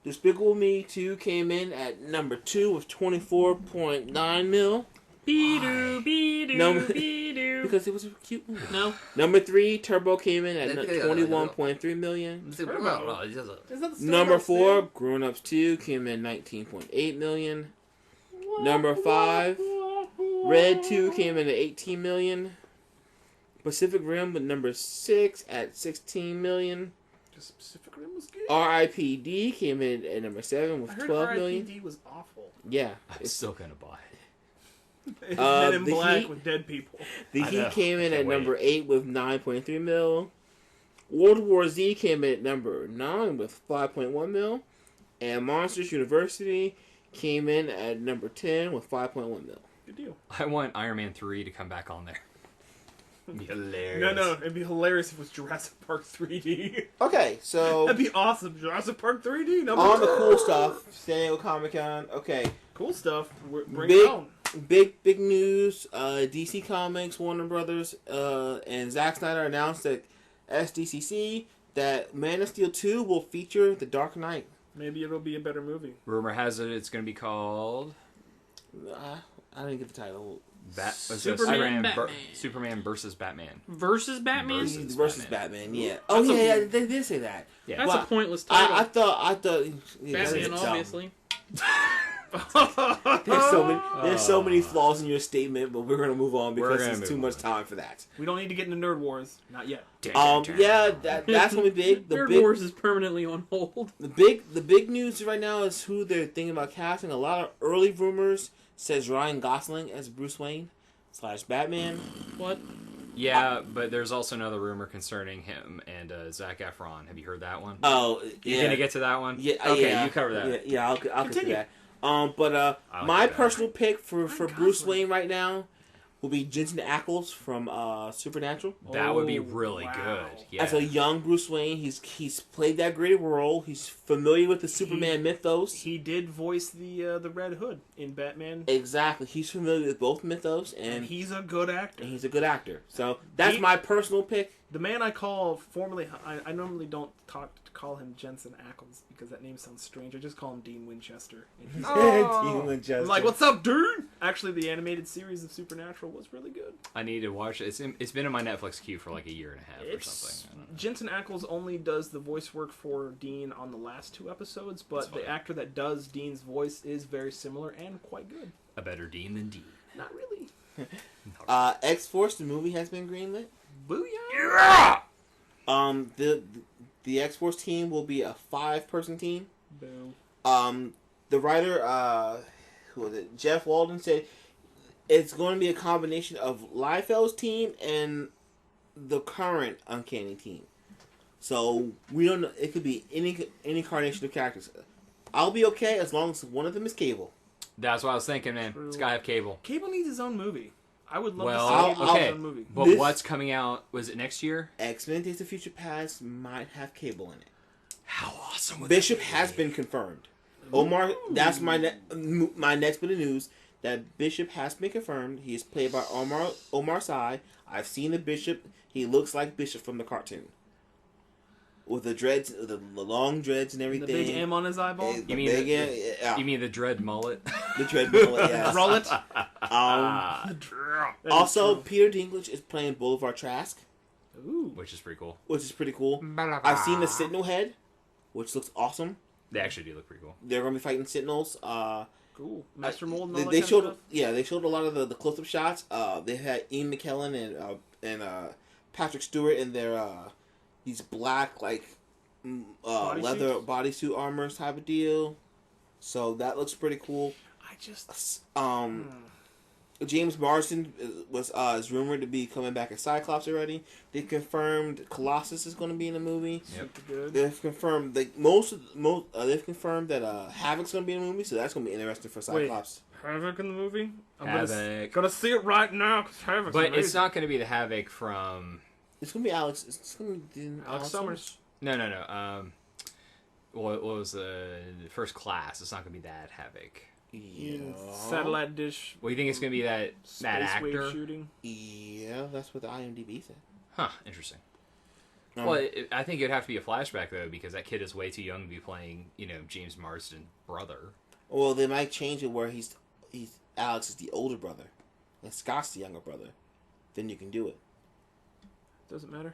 Despicable Me 2 came in at number 2 with 24.9 mil. Be-doo, be-doo, No. be-doo. Because it was a cute movie. No. Number 3, Turbo came in at 21.3 million. Is that the Number Stardust 4, thing? Grown Ups 2 came in 19.8 million. Number 5, Red 2 came in at 18 million. Pacific Rim with number 6 at 16 million. Just Pacific Rim was good. RIPD came in at number 7 I with heard 12 million. R.I.P.D. was awful. Yeah. I'm still gonna buy it. It's Men in The Black Heat- with dead people. The I Heat know. came in Can't at wait. number 8 with 9.3 mil. World War Z came in at number 9 with 5.1 mil. And Monsters University came in at number 10 with 5.1 mil. Good deal. I want Iron Man 3 to come back on there. It'd be hilarious. No, it'd be hilarious if it was Jurassic Park 3D. Okay, so That'd be awesome. Jurassic Park 3D. Number on the 10. cool stuff, San Diego Comic-Con. Okay, Cool stuff. Bring it on. big news. DC Comics, Warner Brothers, and Zack Snyder announced at SDCC that Man of Steel 2 will feature the Dark Knight. Maybe it'll be a better movie. Rumor has it it's going to be called I didn't get the title. Superman versus Batman. Versus Batman? Versus Batman, yeah. Oh, yeah, they did say that. Yeah. That's Well, a pointless title. I thought yeah, Batman, that's dumb. obviously. There's so many flaws in your statement, but we're gonna move on because there's too much time for that. We don't need to get into Nerd Wars. Not yet. Yeah, that's gonna be big. Nerd Wars is permanently on hold. The big news right now is who they're thinking about casting. A lot of early rumors says Ryan Gosling as Bruce Wayne / Batman. What? Yeah, but there's also another rumor concerning him and Zac Efron. Have you heard that one? Oh, yeah. You're gonna get to that one? Yeah, Okay, yeah, you cover that. Yeah, I'll get to Continue. that. But like my that. personal pick for Bruce Gosling. Wayne right now will be Jensen Ackles from Supernatural. That would be Oh, really wow. good. Yeah. As a young Bruce Wayne, he's played that great role. He's familiar with the Superman mythos. He did voice the Red Hood in Batman, Exactly, he's familiar with both mythos, and and he's a good actor. he's a good actor. So that's He- my personal pick. The man I call formerly, I normally don't call him Jensen Ackles because that name sounds strange. I just call him Dean Winchester. And he's- I'm like, what's up, dude? Actually, the animated series of Supernatural was really good. I need to watch it. It's been in my Netflix queue for like a year and a half or It's something. I don't know. Jensen Ackles only does the voice work for Dean on the last 2 episodes, but That's the fine. actor that does Dean's voice is very similar and quite good. A better Dean than Dean. Not really. X-Force, the movie has been greenlit. Booyah! The X-Force team will be a 5-person team. Boom. The writer, who was it? Jeff Walden said it's going to be a combination of Liefeld's team and the current Uncanny team. So we don't know. It could be any incarnation of characters. I'll be okay as long as one of them is Cable. That's what I was thinking, man. True. It's gotta have cable. Cable needs his own movie. I would love Well, to see Cable okay. his own movie. But This- what's coming out? Was it next year? X-Men Days of Future Past might have Cable in it. How awesome would Bishop that be? has been confirmed. Omar, that's my next bit of news. That Bishop has been confirmed. He is played by Omar Sy. I've seen the Bishop. He looks like Bishop from the cartoon, with the dreads, the long dreads and everything. The big M on his eyeball. The You mean big the- M, yeah. You mean the dread mullet? The dread mullet, yes. Roll it. Ah, Also, Peter Dinklage is playing Boulevard Trask, Ooh. which is pretty cool. which is pretty cool. I've seen the Sentinel head, which looks awesome. They actually do look pretty cool. They're going to be fighting Sentinels. Cool. Master Mold and They, all that they kind showed, of stuff. yeah, they showed a lot of the close-up shots. They had Ian McKellen and Patrick Stewart in their these black Body leather suits? bodysuit armors type of deal. So that looks pretty cool. I just... James Marsden is rumored to be coming back as Cyclops already. They confirmed Colossus is going to be in the movie. Yep. Super good. They've confirmed they've confirmed that Havoc's going to be in the movie, so that's going to be interesting for Cyclops. Havoc in the movie? I'm Havoc. Gonna see it right now because Havoc's But amazing. it's not going to be the Havoc from... It's going to be Alex. It's going to be Alex Summers. No. What was the First Class? It's not going to be that Havoc. In satellite dish. Well, you think it's going to be that Space wave actor? shooting. Yeah, that's what the IMDb said. Huh, interesting. Um, Well, I think it'd have to be a flashback, though, because that kid is way too young to be playing, James Marsden's brother. Well, they might change it where he's Alex is the older brother, and Scott's the younger brother. Then you can do it. Doesn't matter.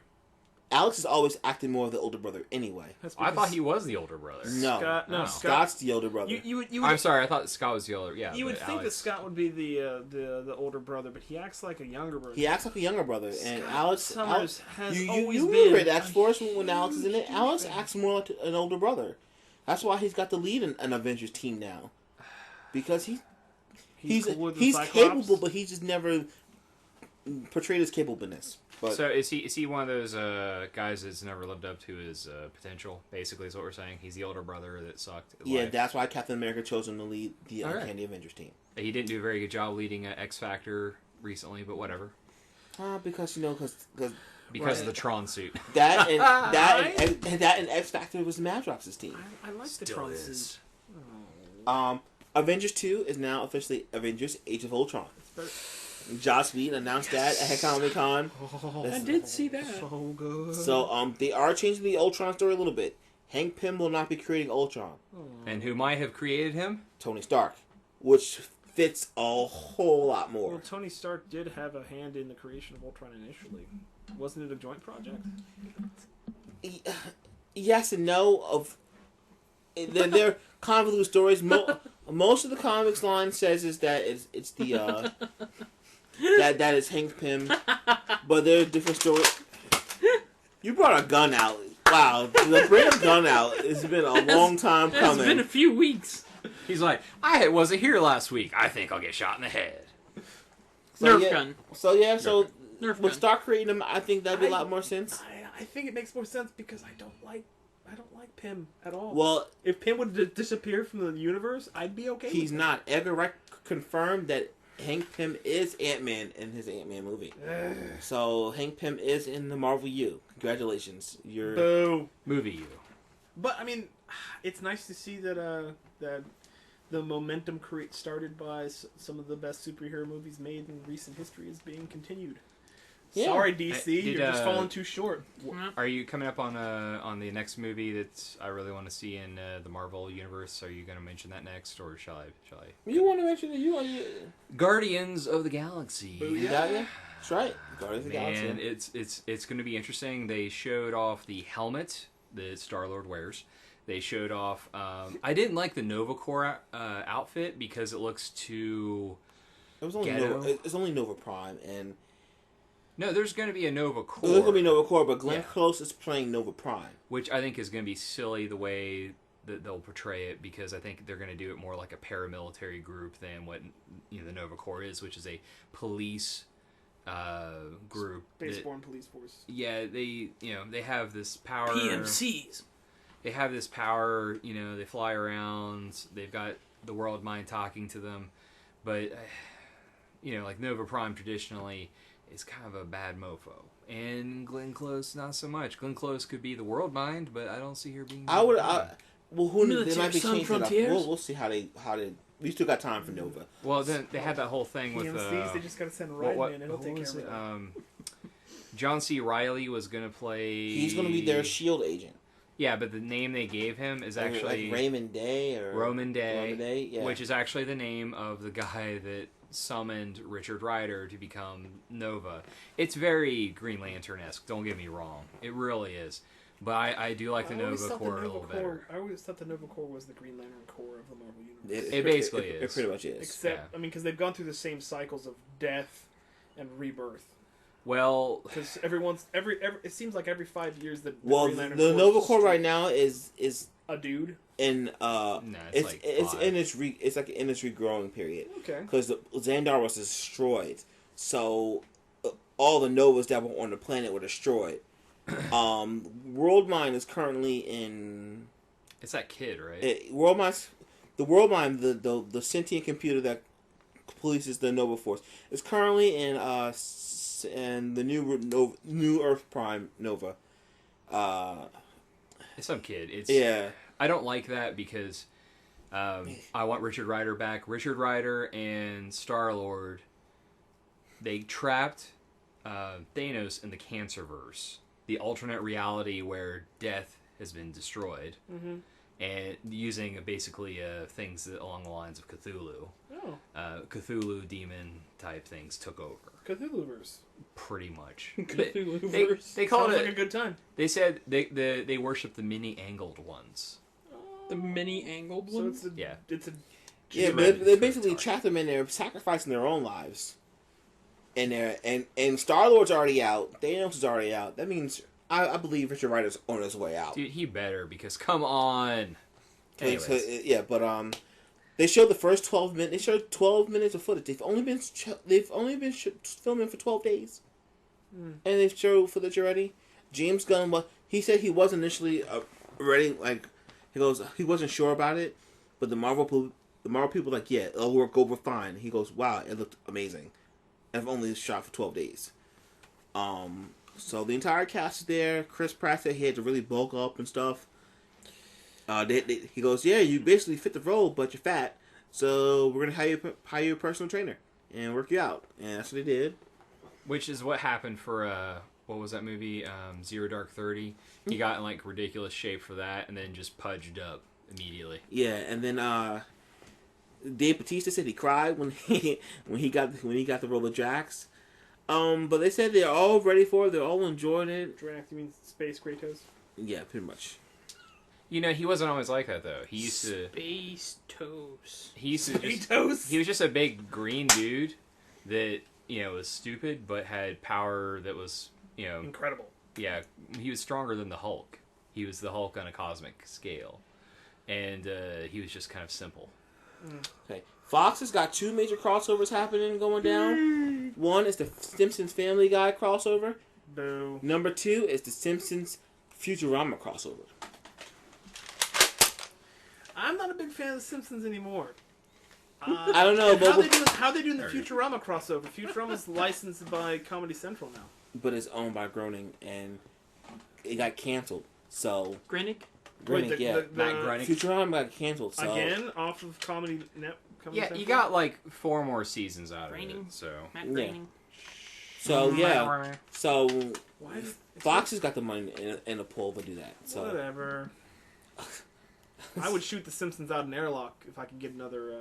Alex has always acted more of the older brother anyway. That's I thought because he was the older brother. No, Scott, no, Oh. Scott. Scott's the older brother. You would I'm sorry, I thought Scott was the older. Yeah, you would but think that Alex- Scott would be the older brother, but he acts like a younger brother. He acts like a younger brother, and Scott Alex Summers has you always remember been it, X Force a when Alex is in it. huge Alex fan. acts more like an older brother. That's why he's got the lead in an Avengers team now, because he's cool with the he's Cyclops. capable, but he's just never portrayed his capableness. But So is he one of those guys that's never lived up to his potential? Basically, is what we're saying. He's the older brother that sucked at yeah, life. that's why Captain America chose him to lead the All right. Uncanny Avengers team. He didn't do a very good job leading X Factor recently, but whatever. Because Because of the Tron suit. that and X Factor was Madrox's team. I like the Still Tron is. suit. Avengers 2 is now officially Avengers Age of Ultron. Joss Whedon announced that at ComiCon. I did see that. So good. So they are changing the Ultron story a little bit. Hank Pym will not be creating Ultron. And who might have created him? Tony Stark, which fits a whole lot more. Well, Tony Stark did have a hand in the creation of Ultron initially. Wasn't it a joint project? Yes and no. They're convoluted stories. Most of the comics line says is that it's the that is Hank Pym, but there are different stories. You brought a gun out. Wow, bring a gun out. It's been a long time coming. It's been a few weeks. He's like, I wasn't here last week. I think I'll get shot in the head. Nerf gun. So Nerf with gun. Stark creating them, I think that'd be a lot more sense. I think it makes more sense because I don't like Pym at all. Well, if Pym would disappear from the universe, I'd be okay. he's with not. Edgar Wright confirmed that Hank Pym is Ant-Man in his Ant-Man movie. So Hank Pym is in the Marvel U. Congratulations, you're. Boo. Movie you. But I mean, it's nice to see that that the momentum started by some of the best superhero movies made in recent history is being continued. Yeah. Sorry, DC, Did, you're just falling too short. Are you coming up on the next movie that I really want to see in the Marvel universe? Are you going to mention that next, or shall I? You want to mention that you? Guardians of the Galaxy. Yeah. That's right. Guardians of the Galaxy. And it's going to be interesting. They showed off the helmet that Star-Lord wears. They showed off. I didn't like the Nova Corps outfit because it looks too. It was only ghetto. It's only Nova Prime, and no, there's going to be a Nova Corps. there's gonna be Nova Corps, but Glenn Yeah. Close is playing Nova Prime, which I think is going to be silly the way that they'll portray it, because I think they're going to do it more like a paramilitary group than what the Nova Corps is, which is a police group. Spaceborne police force. Yeah, they have this power. PMCs. They have this power. They fly around. They've got the world mind talking to them, but like Nova Prime traditionally is kind of a bad mofo. And Glenn Close, not so much. Glenn Close could be the world mind, but I don't see her being. Well, who knows? They Military might be Sun changing it up. Frontiers? We'll see how they. We still got time for Nova. Well, then they had that whole thing with. PMCs, they just gotta send Ryan in and he'll take care of it. John C. Reilly was gonna play. He's going to be their Shield agent. Yeah, but the name they gave him is actually like Raymond Day or Roman Day, yeah. which is actually the name of the guy that summoned Richard Rider to become Nova. It's very Green Lantern-esque, don't get me wrong. It really is. But I do like the Nova Corps a little better. I always thought the Nova Corps was the Green Lantern Corps of the Marvel Universe. It basically It is. pretty much is. Except, I mean, because they've gone through the same cycles of death and rebirth. Well, Because it seems like every 5 years the Well, Green Lantern the Corps Nova is Corps right now is a dude. in it's like it's five. in it's like in its regrowing period Okay. because Xandar was destroyed, so all the Novas that were on the planet were destroyed. Worldmind is currently in it's that kid, right? Worldmind, the sentient computer that polices the Nova Force is currently in the new Earth Prime Nova. It's some kid. It's Yeah. I don't like that because I want Richard Rider back. Richard Rider and Star-Lord, they trapped Thanos in the Cancerverse, the alternate reality where death has been destroyed, and using basically things along the lines of Cthulhu. Oh. Cthulhu demon type things took over. Cthulhuverse. Pretty much. Cthulhuverse. They called Sounds it. like a good time. They said they worship the many angled ones. The many angled So ones. it's a Yeah. it's a Yeah, Right. they basically trap them in there, sacrificing their own lives. And Star Lord's already out. Thanos is already out. That means I believe Richard Rider's on his way out. Dude, he better, because come on. Anyways. Yeah, but They showed the first 12 minutes. They showed 12 minutes of footage. They've only been filming for 12 days, and they've showed footage already. James Gunn, he said he wasn't initially ready. Like he goes, he wasn't sure about it, but the Marvel people were like, yeah, it'll work over fine. He goes, wow, it looked amazing. I've only shot for 12 days. So the entire cast is there. Chris Pratt said he had to really bulk up and stuff. He goes, yeah, you basically fit the role, but you're fat. So we're gonna hire you a personal trainer and work you out. And that's what they did. Which is what happened for what was that movie? Zero Dark 30. He got in like ridiculous shape for that, and then just pudged up immediately. Yeah, and then Dave Bautista said he cried when he got the role of Drax. But they said they're all ready for it. They're all enjoying it. Drax, you mean Space Kratos? Yeah, pretty much. You know, he wasn't always like that though. He used to. Space toast. He used to. Kratos. He was just a big green dude that was stupid, but had power that was Incredible. Yeah, he was stronger than the Hulk. He was the Hulk on a cosmic scale, and he was just kind of simple. Okay, Fox has got 2 major crossovers going down. One is the Simpsons Family Guy crossover. Boo. Number 2 is the Simpsons Futurama crossover. I'm not a big fan of The Simpsons anymore. I don't know, but how they doing the Futurama crossover? Futurama's licensed by Comedy Central now. But it's owned by Groening, and it got canceled. So Grinnick? Groening, Wait, Matt Groening. Futurama got canceled. So Again, off of Comedy Net. Comedy Yeah, Central? you got like 4 more seasons out of Groening. it. So Matt Groening. So yeah, so Why? Fox has got the money in the pool to do that. So Whatever. I would shoot The Simpsons out an airlock if I could get another.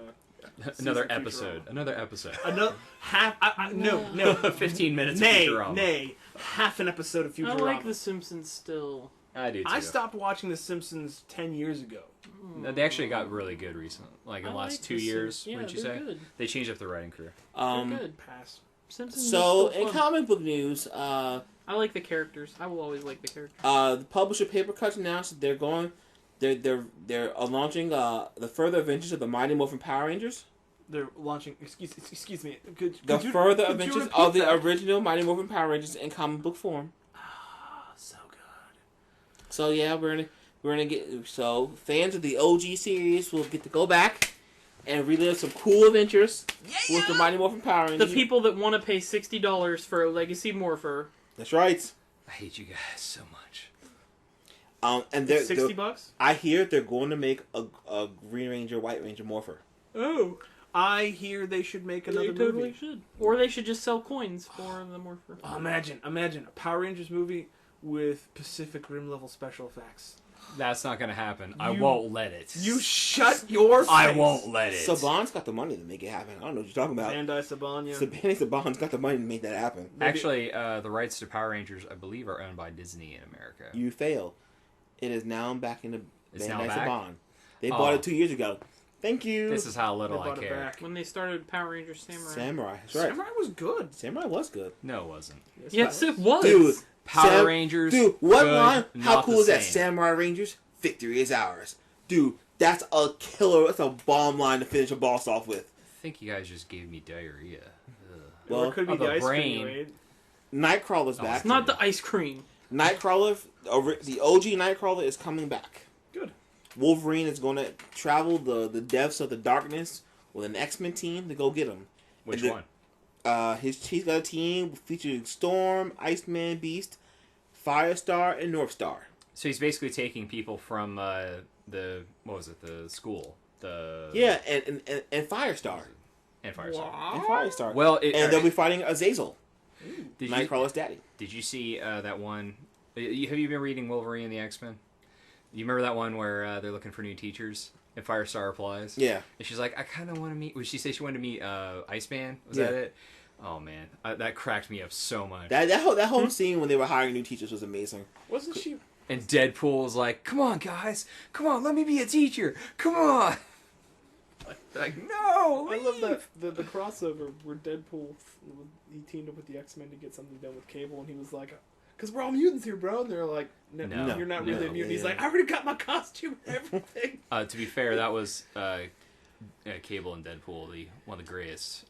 another season of episode. Futurama. Another episode. Another half. No. 15 minutes Nay, of Futurama. nay. Half an episode of I Futurama. like The Simpsons still. I do too. I stopped watching The Simpsons 10 years ago. They actually got really good recently. Like in the last 2 years, Yeah, wouldn't you they're say? good. They changed up the writing crew. They're good. Pass. Simpsons So is still in fun. comic book news, I like the characters. I will always like the characters. the publisher Papercut announced that they're launching the further adventures of the Mighty Morphin Power Rangers. They're launching. Excuse me. Could you Further repeat adventures of the that? original Mighty Morphin Power Rangers in comic book form. So good. So yeah, we're gonna get fans of the OG series will get to go back and relive some cool adventures with the Mighty Morphin Power The Rangers. people that want to pay $60 for a Legacy Morpher. That's right. I hate you guys so much. And It's they're $60. I hear they're going to make a Green Ranger, White Ranger Morpher. Oh. I hear they should make another They totally movie. should. Or they should just sell coins for the Morpher. Oh, imagine a Power Rangers movie with Pacific Rim level special effects. That's not going to happen. I You- won't let it. You shut your face. I won't let it. Saban's got the money to make it happen. I don't know what you're talking about. Bandai Saban, yeah. Saban's got the money to make that happen. Actually, the rights to Power Rangers, I believe, are owned by Disney in America. You fail. It is now back in the It's now Bandai back? Saban. They bought Oh. it 2 years ago. Thank you. This is how They little I brought it care. back. When they started Power Rangers Samurai. Samurai. That's right. Samurai was good. Samurai was good. No, it wasn't. Yes, it was. Dude, Power Rangers. Dude, what good, line? How not cool the is that? same. Samurai Rangers, victory is ours. Dude, that's a killer. That's a bomb line to finish a boss off with. I think you guys just gave me diarrhea. Ugh. Well, Or it could be oh, the the ice brain. cream, right? Nightcrawler's Oh, back. it's Not the ice cream. Nightcrawler, the OG Nightcrawler is coming back. Good. Wolverine is going to travel the depths of the darkness with an X-Men team to go get him. Which And one? He's got a team featuring Storm, Iceman, Beast, Firestar, and Northstar. So he's basically taking people from the school, Yeah, and Firestar. and Firestar. And Firestar. Well, and they'll be fighting Azazel, did Nightcrawler's daddy. Did you see that one? Have you been reading Wolverine and the X-Men? You remember that one where they're looking for new teachers and Firestar applies? Yeah. And she's like, I kind of want to meet. Would she say she wanted to meet Iceman? Was Yeah. that it? Oh man, that cracked me up so much. That whole scene when they were hiring new teachers was amazing. Wasn't she? And Deadpool was like, "Come on, guys, come on, let me be a teacher. Come on." Like, no, I love leave." that the crossover where Deadpool he teamed up with the X-Men to get something done with Cable, and he was like, "Cause we're all mutants here, bro." And they're like, "No, you're not really a mutant." He's yeah. like, "I already got my costume and everything." To be fair, that was Cable and Deadpool, one of the greatest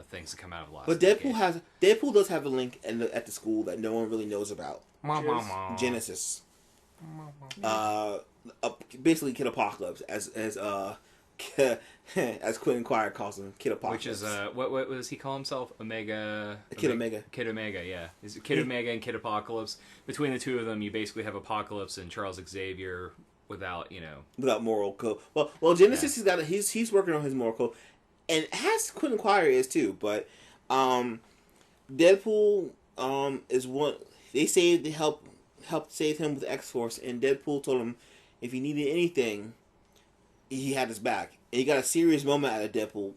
things to come out of the last. But Deadpool does have a link at the school that no one really knows about. Genesis. Basically, Kid Apocalypse, as Quentin Quire calls him, Kid Apocalypse. Which is what does he call himself? Omega. Kid Omega. Kid Omega, yeah. Is it Kid Omega and Kid Apocalypse? Between the two of them, you basically have Apocalypse and Charles Xavier without moral code. Well, Genesis he's working on his moral code, and has Quentin Quire is too. But Deadpool is one. They helped save him with X-Force, and Deadpool told him if he needed anything, he had his back. And he got a serious moment out of Deadpool,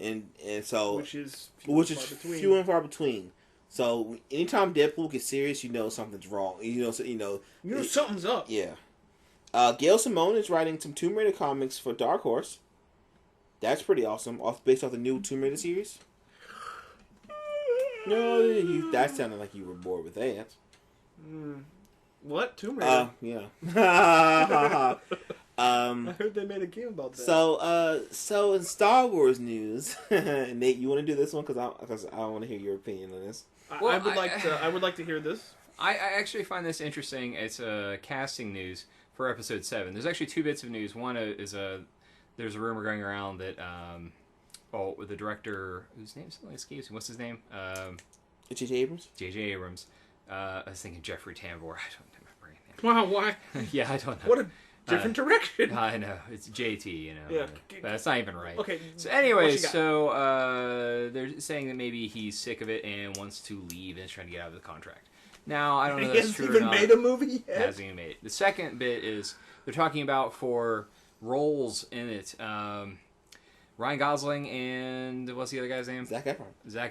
and so which is few and far between. So anytime Deadpool gets serious, you know something's wrong. You know something's up. Yeah. Gail Simone is writing some Tomb Raider comics for Dark Horse. That's pretty awesome. Based off the new Tomb Raider series. No, that sounded like you were bored with that. What? Tomb Raider? Yeah. I heard they made a game about that. So in Star Wars news, Nate, you want to do this one because I want to hear your opinion on this. Well, I would like to hear this. I actually find this interesting. It's casting news for episode 7. There's actually 2 bits of news. One is there's a rumor going around that the director whose name suddenly escapes me. What's his name? J.J. Abrams. J.J. Abrams. I was thinking Jeffrey Tambor. I don't know my brain. Wow, why? Yeah, I don't know. What a different direction. I know. It's JT, Yeah. But that's not even right. Okay. So anyway, they're saying that maybe he's sick of it and wants to leave and is trying to get out of the contract. Now, I don't know if that's true or not. He hasn't even made a movie yet. Hasn't even made it. The second bit is they're talking about for roles in it. Ryan Gosling and what's the other guy's name? Zac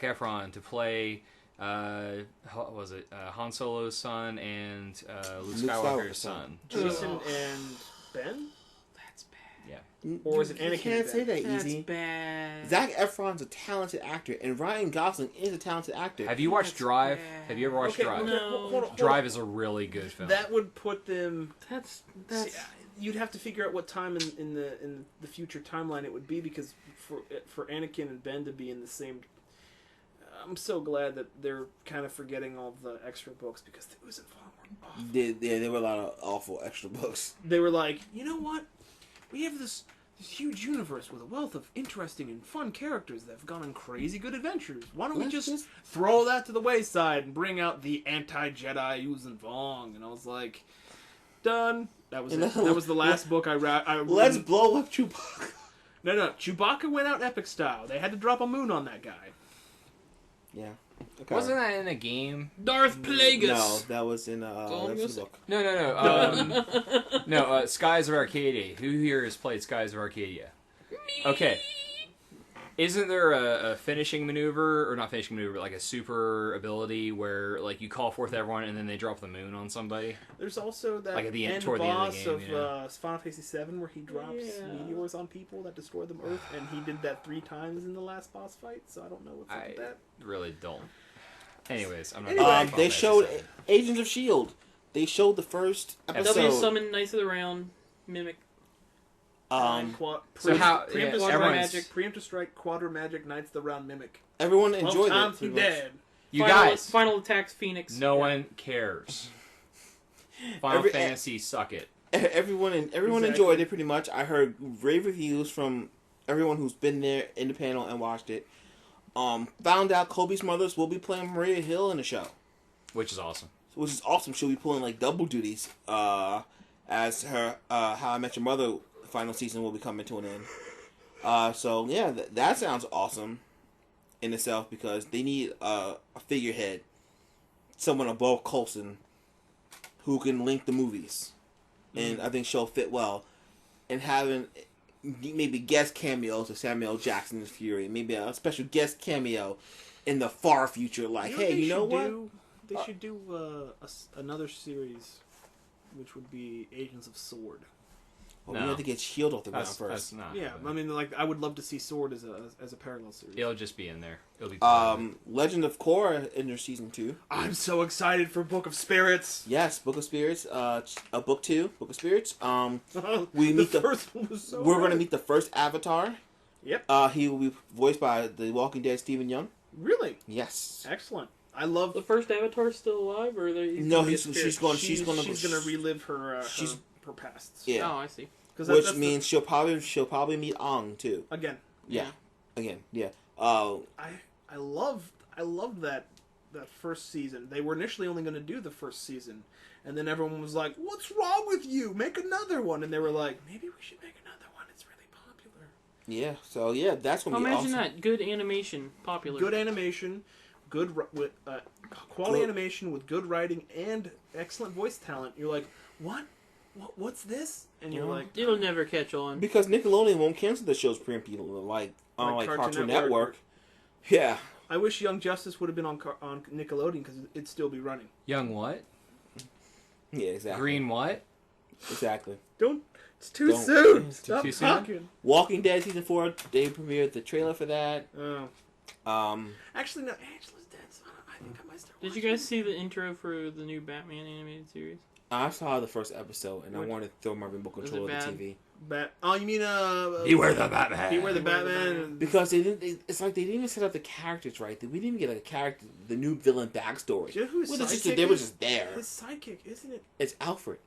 Efron to play what was it? Han Solo's son and Luke Skywalker's son. Jason and Ben? That's bad. Yeah. Or is it Anakin? You can't say that That's easy. bad. Zac Efron's a talented actor, and Ryan Gosling is a talented actor. Have you watched That's Drive? bad. Have you ever watched Drive? No. Hold on. Drive is a really good film. That would put them. That's You'd have to figure out what time in the future timeline it would be, because for Anakin and Ben to be in the same. I'm so glad that they're kind of forgetting all the extra books, because it was a lot more awful. There were a lot of awful extra books. They were like, you know what? We have this huge universe with a wealth of interesting and fun characters that have gone on crazy good adventures. Why don't we just throw that to the wayside and bring out the anti-Jedi Yuuzhan Vong? And I was like, done. That was it. That was the last book I read. Let's blow up Chewbacca. No. Chewbacca went out epic style. They had to drop a moon on that guy. Yeah. Okay. Wasn't that in a game? Darth Plagueis. No, that was in that was a book. No. No, Skies of Arcadia. Who here has played Skies of Arcadia? Okay. Isn't there a finishing maneuver, or not finishing maneuver, but like a super ability where like you call forth everyone and then they drop the moon on somebody? There's also that like at the end, end toward boss the end of the game, of Final Fantasy VII where he drops meteors on people that destroy the Earth, and he did that 3 times in the last boss fight. So I don't know what's up with that. Really don't. Anyways, I'm not. They showed Agents of S.H.I.E.L.D. They showed the first episode. W summon Knights of the Round, Mimic. Preemptive Strike, Quadra Magic, Knights of the Round, Mimic. Everyone enjoyed it. He dead. You guys. Final Attacks, Phoenix. No one cares. Final Fantasy, suck it. Everyone enjoyed it pretty much. I heard rave reviews from everyone who's been there in the panel and watched it. Found out Kobe's mothers will be playing Maria Hill in the show, which is awesome. She'll be pulling like double duties as her How I Met Your Mother final season will be coming to an end. So yeah, that sounds awesome in itself, because they need a figurehead, someone above Coulson, who can link the movies, and I think she'll fit well. And having maybe guest cameos of Samuel Jackson's Fury, maybe a special guest cameo in the far future, like, hey, you know what? They should do another series, which would be Agents of S.W.O.R.D. Well, we No. have to get Shield off the ground That's first. not. Yeah, I mean, like I would love to see Sword as a parallel series. It'll just be in there. It'll be. part of it. Legend of Korra in their season 2. I'm so excited for Book of Spirits. Yes, Book of Spirits. Book 2, Book of Spirits. We the meet the first one was so. We're good. going to meet the first Avatar. Yep. He will be voiced by the Walking Dead Stephen Young. Really Yes. excellent. I love. The first Avatar still alive, or No, she's going. She's going gonna relive her. she's- her pasts. Yeah. Oh, I see. Because Which means she'll probably meet Aang too. again. Yeah. Again. Yeah. I loved that first season. They were initially only going to do the first season, and then everyone was like, "What's wrong with you? Make another one." And they were like, "Maybe we should make another one. It's really popular." Yeah. So yeah, that's gonna be Imagine awesome. that. Good animation, popular. Good animation, with quality Good. animation with good writing and excellent voice talent. You're like, "What? What's this?" And you're Yeah. like, It'll never catch on. Because Nickelodeon won't cancel the show's preemptively, like Cartoon Network. Yeah. I wish Young Justice would have been on Nickelodeon because it'd still be running. Young what? Yeah. Exactly. Green what? Exactly. Don't. It's too Don't. soon. It's Stop too soon? talking. Walking Dead season 4. They premiered the trailer for that. Oh. Actually, no. Angela's dead. So I think I might start. Did you watching guys see the intro for the new Batman animated series? I saw the first episode and I What? wanted to throw my remote Was control it at the bad? TV. Oh, you mean Beware the Batman. Beware the Beware the Batman. Batman. Because they didn't. It's like they didn't even set up the characters right. We didn't even get a character, the new villain backstory. Do you know who his Well, sidekick they were is? just there. His sidekick, isn't it? It's Alfred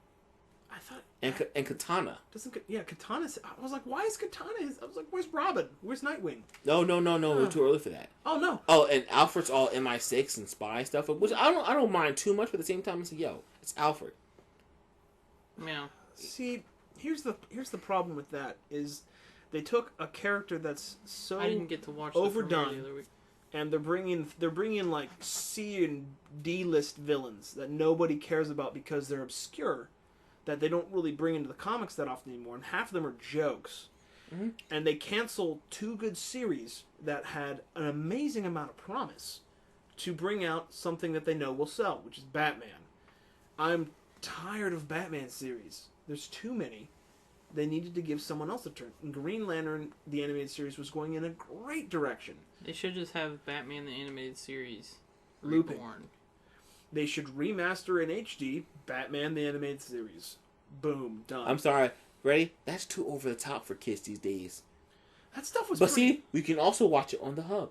I thought. and Katana. Katana's. I was like, why is Katana? I was like, where's Robin? Where's Nightwing? No, Oh. we're too early for that. Oh no. Oh, and Alfred's all MI6 and spy stuff, which I don't mind too much. But at the same time, it's like, yo, it's Alfred. Yeah. See, here's the problem with that is they took a character that's so I didn't get to watch overdone. the premiere the other week. and they're bringing like C and D list villains that nobody cares about because they're obscure, that they don't really bring into the comics that often anymore, and half of them are jokes. Mm-hmm. And they canceled 2 good series that had an amazing amount of promise to bring out something that they know will sell, which is Batman. I'm tired of Batman series. There's too many. They needed to give someone else a turn. And Green Lantern, the animated series, was going in a great direction. They should just have Batman the animated series Looping. reborn. They should remaster in HD Batman the animated series. Boom, done. I'm sorry, ready? That's too over the top for kids these days. That stuff was. But pretty... see, we can also watch it on the hub.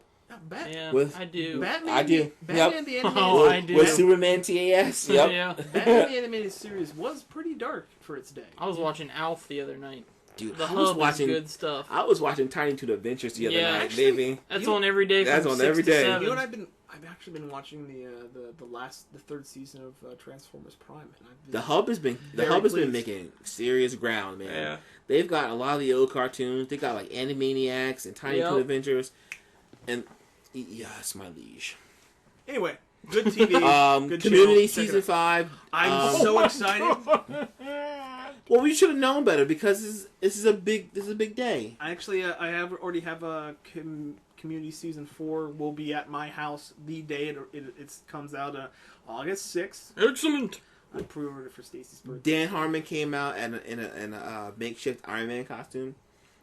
Yeah, With- I do. Batman. I do. Batman the animated. Oh, I do. With Superman TAS. Yep. Yeah. Batman the animated series was pretty dark for its day. I was watching Alf the other night. Dude, The I was hub watching. is good stuff. I was watching Tiny Toon Adventures the other Yeah. night, Actually, baby. That's You- on every day. That's from on 6 every to day. 7. You know what I've actually been watching the third season of Transformers Prime, and I've been The hub has been Very pleased. making serious ground, man. Yeah. They've got a lot of the old cartoons. They got like Animaniacs and Tiny Yep. Toon Adventures, and yes, my liege. Anyway, good TV. good Community channel. Check it season out. 5. I'm so excited. Well, we should have known better because this is a big day. I already have a Community season 4 will be at my house the day it comes out August 6th. Excellent. I pre-ordered for Stacy's birthday. Dan Harmon came out in a makeshift Iron Man costume,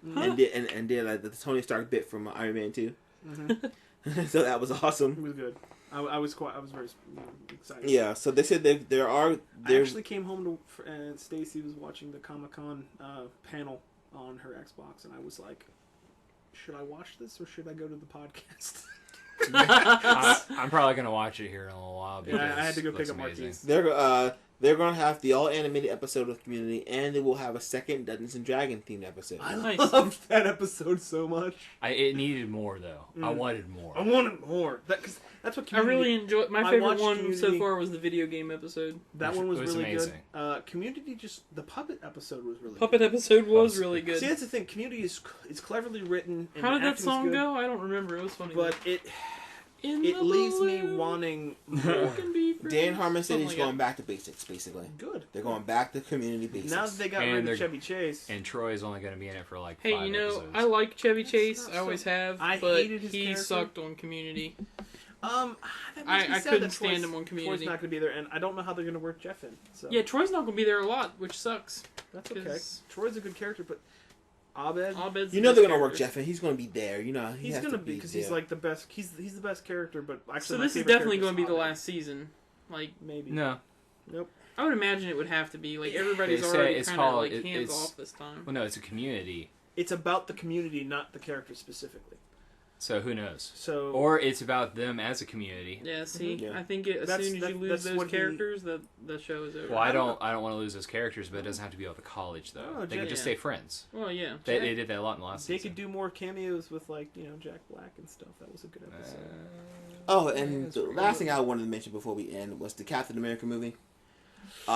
Mm-hmm. and did like the Tony Stark bit from Iron Man 2. Mm-hmm. So that was It awesome. was good. I was very excited. Yeah. So they said there are I actually came home and Stacy was watching the ComiCon panel on her Xbox, and I was like, should I watch this or should I go to the podcast? I'm probably gonna watch it here in a little while. Because Yeah, I had to go it looks pick up amazing. Marquise. they're gonna have the all animated episode of Community, and they will have a second Dungeons and Dragons themed episode. I Nice. loved that episode so much. It needed more though. I wanted more. I wanted more. Cause that's what I Community. really enjoyed. My I favorite watched one so Community. far was the video game episode. That one was It was really amazing. good. Community the puppet episode was really Puppet good. episode was really good. See, that's the thing. Community is cleverly written. And How the did that acting's song good, go? I don't remember. It was funny. But In it the leaves me balloon, wanting we more. can be friends. Dan Harmon said Something he's like going back to basics, basically. Good. They're going back to community basics. Now that they got And rid they're- of Chevy Chase, And Troy's only gonna be in it for like Hey, 5 you know, episodes. I like Chevy That's Chase. not I always so- have. I but hated his he character. sucked on Community. That makes me I sad couldn't that stand Troy's- him on Community. Troy's not going to be there, and I don't know how they're going to work Jeff in. So Yeah, Troy's not going to be there a lot, which sucks. that's okay. 'cause Troy's a good character, but Abed, Abed's You the know best they're gonna work character. Jeff, and he's gonna be there. You know he's going to be because he's there. like the best. He's the best character, but actually, So my this is favorite definitely character going to be the Abed. last season. Like, Maybe No. Nope. I would imagine it would have to be. Like, everybody's They say already it's kind of called- like hands it's- off this time. Well, no, it's a community. It's about the community, not the characters specifically. So who knows? So Or it's about them as a community. Yeah, see, Yeah. I think as That's- soon as you lose that's those what he- characters, the show is over. Well, I don't want to lose those characters, but it doesn't have to be about the college though. Oh, They could just yeah. stay friends. Well, yeah. They did that a lot in the last they season. could do more cameos with Jack Black and stuff. That was a good episode. Oh, Yeah, and it's the pretty last good. thing I wanted to mention before we end was the Captain America movie. So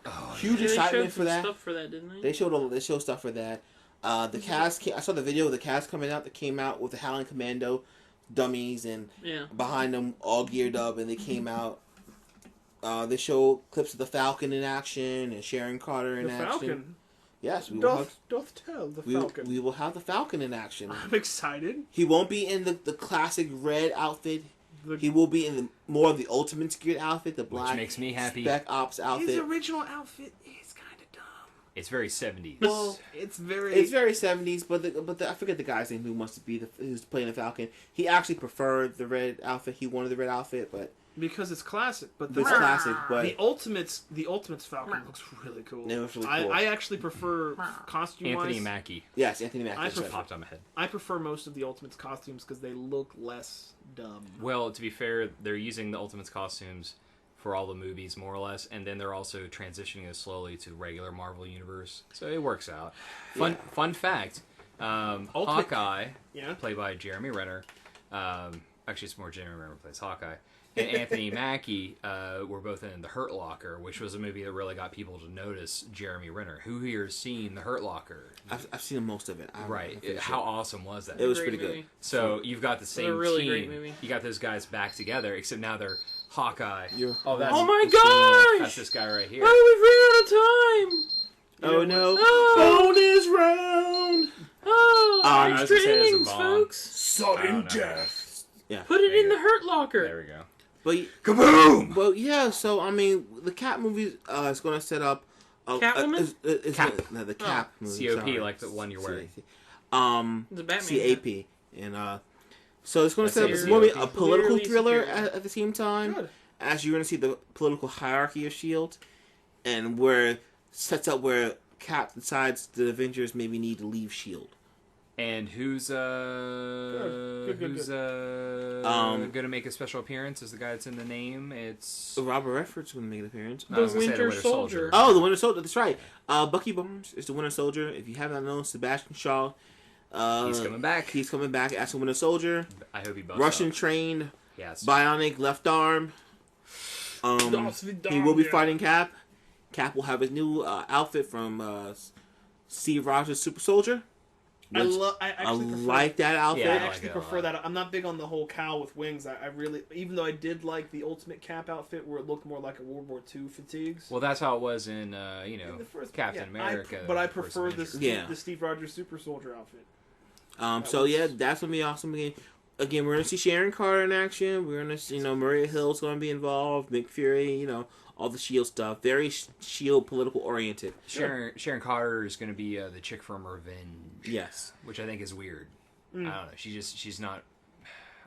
Oh, Huge Yeah, they excitement showed for some that. stuff for that, didn't they? They showed stuff for that. The cast. I saw the video of the cast coming out. That came out with the Howling Commando dummies and Yeah. behind them all geared up, and they came out. They showed clips of the Falcon in action and Sharon Carter in the action. Falcon Yes, we will have. doth tell the We, Falcon. we will have the Falcon in action. I'm excited. He won't be in the classic red outfit. The- He will be in the more of the Ultimate Gear outfit, the black which makes me happy. Spec Ops His outfit. original outfit is kind of dumb. It's very 70s. Well, It's very. it's very 70s, but I forget the guy's name who wants to be who's playing the Falcon. He actually preferred the red outfit. He wanted the red outfit, but because it's classic. But it's classic. But the Ultimates Falcon looks really cool. it was really cool. I actually prefer costume Anthony wise. Mackie Yes, Anthony Mackie. I that's right. popped on my head. I prefer most of the Ultimates costumes because they look less dumb. Well, to be fair, they're using the Ultimates costumes for all the movies, more or less, and then they're also transitioning it slowly to regular Marvel universe, so it works out. Fun fact: Hawkeye, Yeah. played by Jeremy Renner. Actually, it's more Jeremy Renner plays Hawkeye. And Anthony Mackie were both in The Hurt Locker, which was a movie that really got people to notice Jeremy Renner. Who here has seen The Hurt Locker? I've seen most of it. I Right. finished How awesome was that? It was Great pretty good. movie. So you've got the same a really team. great movie. You got those guys back together, except now they're Hawkeye. You're- Oh, that's, Oh my that's gosh! this guy right here. Oh, we've run out of time! Oh no! Oh. Bonus round. Oh, I was extra gonna say it's a innings, bomb. folks! I don't know. death. Yeah, Put it There in you the go. Hurt Locker. There we go. but Kaboom! well, yeah. So I mean, the Cap movie is going to set up. Catwoman? Cap. No, the Cap movie. COP, sorry. like the one you're wearing. The Batman. CAP, and so it's going to set up. That's It's going to be a COP. political Clearly thriller superior. at the same time, Good. as you're going to see the political hierarchy of Shield, and where it sets up where Cap decides the Avengers maybe need to leave Shield. And who's Good, gonna make a special appearance as the guy that's in the name? It's Robert Redford's going to make an appearance. I was The gonna say Winter Soldier. Oh, the Winter Soldier. That's right. Bucky Barnes is the Winter Soldier. If you have not known, Sebastian Shaw. he's coming back. He's coming back as the Winter Soldier. I hope he busts Russian up. trained, Yes. bionic left arm. He will be fighting Cap. Cap will have his new outfit from Steve Rogers' Super Soldier. I which actually prefer, like that outfit. Yeah, I I like actually it a prefer lot. that. I'm not big on the whole cow with wings. I really, even though I did like the Ultimate Cap outfit where it looked more like a World War II fatigues. Well, that's how it was in In the first- Captain yeah, America. but I the first prefer Avenger. the Steve Rogers Super Soldier outfit. So was- yeah, that's gonna be awesome. Again, we're gonna see Sharon Carter in action. We're gonna see, Maria Hill's gonna be involved. Nick Fury, all the Shield stuff. Very Shield political oriented. Sharon Carter is going to be the chick from Revenge. Yes. Which I think is weird. I don't know. She's not.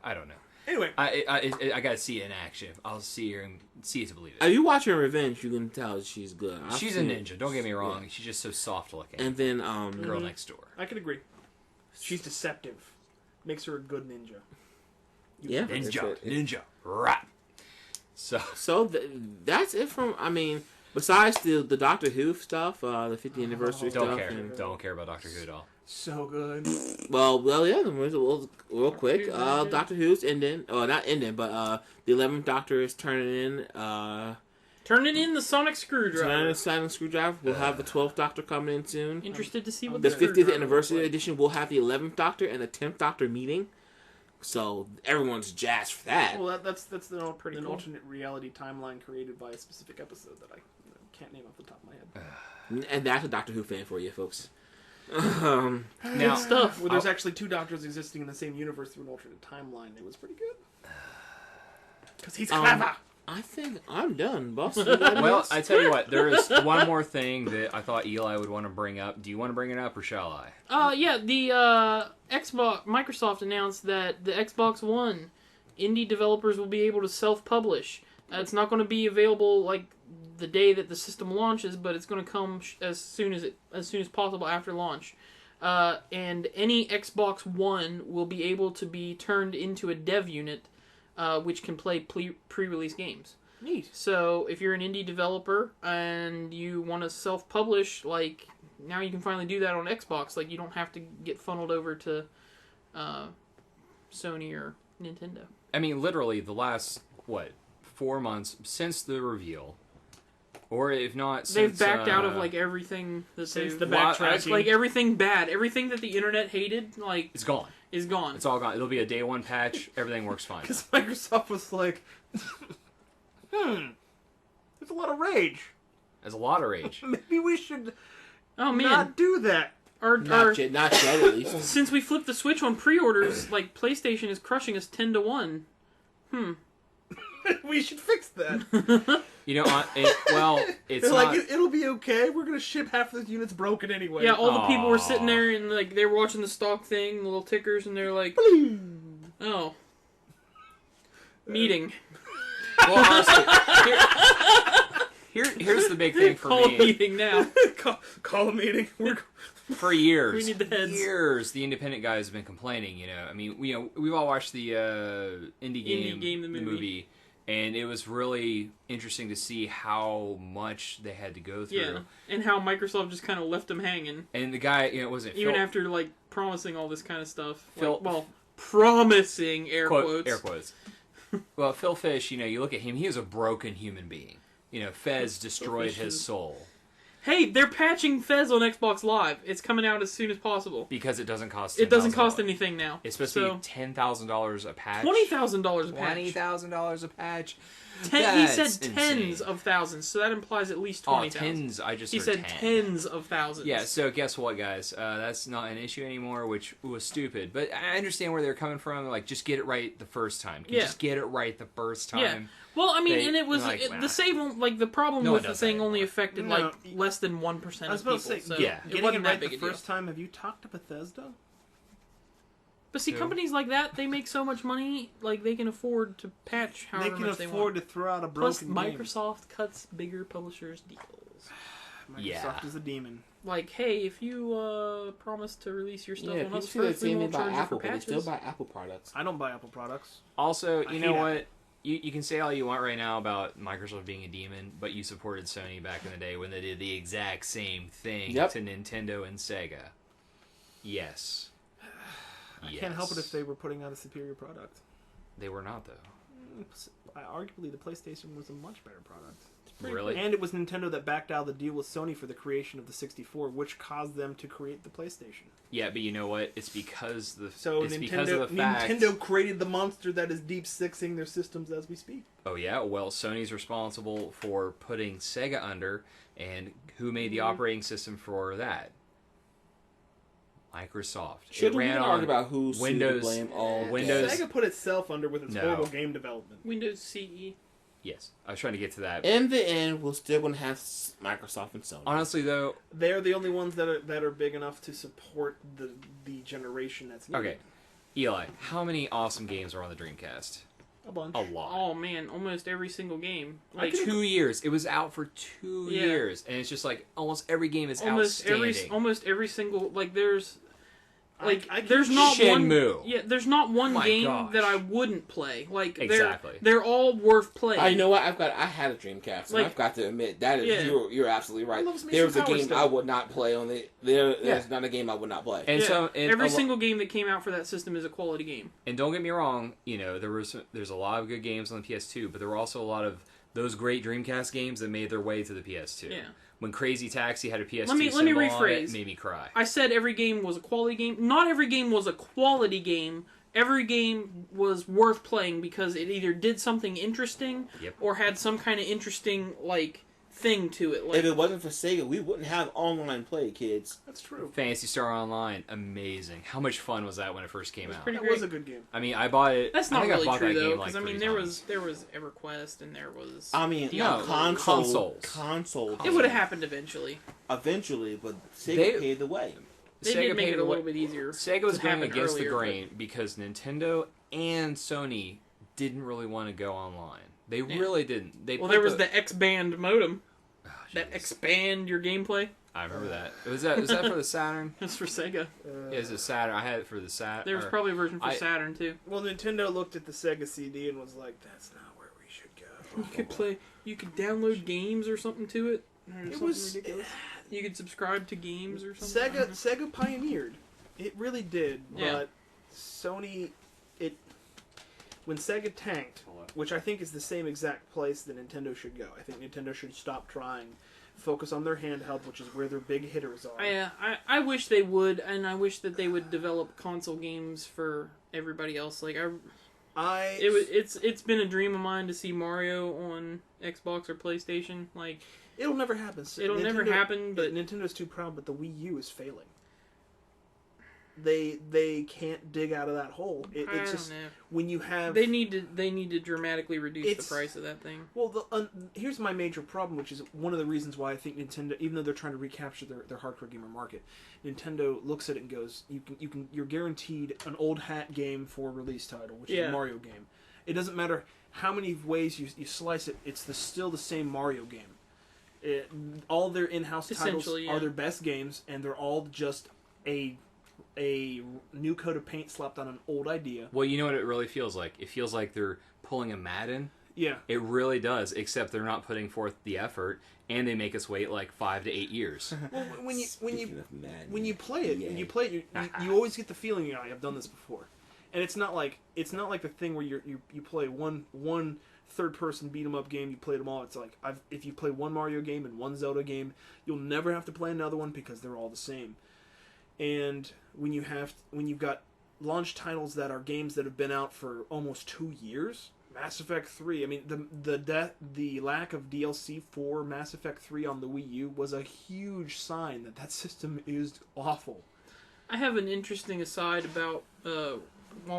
I don't know. Anyway, I gotta see it in action. I'll see her and see it to believe If it. you watch her Revenge, you can tell she's good. She's a ninja. Don't get me wrong. She's just so soft looking. And then Girl next door. I could agree. She's deceptive. Makes her a good ninja. yeah, Ninja. Rap. So that's it from. Besides the Doctor Who stuff, the 50th anniversary Don't stuff. care. and- Don't care about Doctor Who at all. So good. well, yeah. Real quick, Doctor Who's ending. Oh, not ending, but the 11th Doctor is turning in. Turning in the sonic screwdriver. Silent Screwdriver. We'll have the 12th Doctor coming in soon. Interested to see what The the 50th screwdriver anniversary looks like. edition will have the 11th Doctor and the 10th Doctor meeting. So everyone's jazzed for that. Well, that's an Pretty an cool. alternate reality timeline created by a specific episode that I can't name off the top of my head. And that's a Doctor Who fan for you, folks. Now, Good stuff. Where there's actually two Doctors existing in the same universe through an alternate timeline. It was pretty good. Because he's clever. I think I'm done, boss. Well, I tell you what, there is one more thing that I thought Eli would want to bring up. Do you want to bring it up, or shall I? Yeah, the Microsoft announced that the Xbox One indie developers will be able to self-publish. It's not going to be available like the day that the system launches, but it's going to come as soon as possible after launch. And any Xbox One will be able to be turned into a dev unit, which can play pre-release games. Neat. So if you're an indie developer and you want to self-publish, like, now you can finally do that on Xbox. Like, you don't have to get funneled over to Sony or Nintendo. I mean, literally, the last, 4 months since the reveal, or if not, They've since, backed out of, like, everything that Since they've... the backtracking. Like, everything bad. Everything that the internet hated, like... it's gone. Is gone. It's all gone. It'll be a day one patch. Everything works fine. Because Microsoft was like, there's a lot of rage. There's a lot of rage. Maybe we should Oh, man. not do that. not yet, at least. Since we flipped the switch on pre-orders, like, PlayStation is crushing us 10-1. We should fix that. You know, it's They're not... like, it'll be okay. We're going to ship half of the units broken anyway. Yeah, all the people were Aw. sitting there and, like, they were watching the stock thing, the little tickers, and they're like, oh. Meeting. Well, honestly, here's the big thing for Call a me. meeting now. call a meeting. For years, We need the heads. the independent guys have been complaining. You know, I mean, we've all watched the Indie Game, the movie. and it was really interesting to see how much they had to go through. Yeah, and how Microsoft just kind of left them hanging. And the guy, you know, was it Even Phil, after, like, promising all this kind of stuff. Phil- Like, promising, air quotes. air quotes. Well, Phil Fish, you know, you look at him; he is a broken human being. You know, Fez destroyed Fish his is- soul Hey, they're patching Fez on Xbox Live. It's coming out as soon as possible. because it doesn't cost. It doesn't cost $10,000. anything now. It's supposed to be $10,000 a patch. $20,000 a patch. $20,000 a patch. He That's said tens insane. of thousands, so that implies at least Oh, 20,000. tens. I just He heard said 10. tens of thousands. Yeah, so guess what, guys? That's not an issue anymore, which was stupid. But I understand where they're coming from. Like, just get it right the first time. Can you Yeah. just get it right the first time? Yeah. Well, I mean, They- and it was like, the save. Like, the problem No, with it the doesn't thing only anymore. affected No, like less than 1% I was of about people. to say, So yeah. it getting wasn't it right that big the a deal. first time. Have you talked to Bethesda? But see, Who? companies like that, they make so much money, like they can afford to patch They however can much they afford want. to throw out a Plus, broken game. Microsoft cuts bigger publishers' deals. Microsoft Yeah. is a demon. Like, hey, if you promise to release your stuff Yeah, on people us say the first, we same thing won't about charge you for Apple, but they still patches. buy Apple products. I don't buy Apple products. Also, I you know hate what? You can say all you want right now about Microsoft being a demon, but you supported Sony back in the day when they did the exact same thing Yep. to Nintendo and Sega. Yes. I can't help it if they were putting out a superior product. They were not, though. Arguably, the PlayStation was a much better product. Really? And it was Nintendo that backed out of the deal with Sony for the creation of the 64, which caused them to create the PlayStation. Yeah, but you know what? It's because So it's because of Nintendo, the fact. Nintendo created the monster that is deep sixing their systems as we speak. Oh yeah, well, Sony's responsible for putting Sega under, and who made the operating system for that? Microsoft. Should It we ran argue on about who's Windows- to blame all Windows- Sega put itself under with its No. horrible game development. Windows CE. Yes, I was trying to get to that. In the end, we're still going to have Microsoft and Sony. Honestly, though, They're the only ones that are big enough to support the generation that's needed. okay, Eli, how many awesome games are on the Dreamcast? A bunch. A lot. Oh man, almost every single game. Like 2 years. It was out for 2 Yeah. years, and it's just like almost every game is almost outstanding. every single like there's like I there's can't- not Shenmue. one there's not one My game gosh. that I wouldn't play. Like Exactly. they're all worth playing. I know what I had a Dreamcast, and Like- I've got to admit that is Yeah. you're absolutely right. loves me There was some a Power game Stone. I would not play on the. There's Yeah. not a game I would not play. And Yeah, so and every a lo- single game that came out for that system is a quality game. And don't get me wrong, you know, there's a lot of good games on the PS2, but there were also a lot of those great Dreamcast games that made their way to the PS2. Yeah. When Crazy Taxi had a PS2 Let me symbol on it, rephrase. it made me cry. I said every game was a quality game. Not every game was a quality game. Every game was worth playing because it either did something interesting Yep. or had some kind of interesting like thing to it. Like, If it wasn't for Sega, we wouldn't have online play, kids. That's true. Fantasy Star Online, amazing. How much fun was that when it first came out? pretty That great. was a good game. I mean, I bought it. That's I not think really I bought true that though, game because like I mean, 3 there times. was EverQuest and there was. I mean, No, console. It would have happened eventually. Eventually, but Sega They- paid the way. They Sega did make paid it a the way- little bit easier. Sega was to going happen against earlier, the grain because Nintendo and Sony didn't really want to go online. They really didn't. They Well, put there was the X-Band modem Oh, that jeez. expand your gameplay. I remember that. Was that for the Saturn? That's for Sega. Yeah, it's a Saturn. I had it for the Saturn. There was probably a version for Saturn too. Well, Nintendo looked at the Sega CD and was like, "That's not where we should go." You could download games or something to it. Or It something was ridiculous. You could subscribe to games or something. Sega pioneered. It really did, Yeah. but Sony, when Sega tanked, which I think is the same exact place that Nintendo should go. I think Nintendo should stop trying, focus on their handheld, which is where their big hitters are. I wish they would, and I wish that they would develop console games for everybody else. Like it's been a dream of mine to see Mario on Xbox or PlayStation. Like it'll never happen. it'll never happen, but Nintendo's too proud. But the Wii U is failing. They can't dig out of that hole. It's just know. when you have They need to dramatically reduce the It's- price of that thing. Well, here's my major problem, which is one of the reasons why I think Nintendo, even though they're trying to recapture their hardcore gamer market, Nintendo looks at it and goes, you're guaranteed an old hat game for release title, which is a Mario game. It doesn't matter how many ways you slice it, it's still the same Mario game. All their in-house titles are their best games, and they're all just a new coat of paint slapped on an old idea. Well, you know what it really feels like? It feels like they're pulling a Madden. Yeah. It really does, except they're not putting forth the effort, and they make us wait like 5 to 8 years. Well, when you play it, Yeah. you always get the feeling, I've done this before, and it's not like the thing where you play one third person beat 'em up game, you played them all. It's like if you play one Mario game and one Zelda game, you'll never have to play another one because they're all the same. And when you've got launch titles that are games that have been out for almost 2 years, Mass Effect 3. I mean, the lack of DLC for Mass Effect 3 on the Wii U was a huge sign that system is awful. I have an interesting aside about while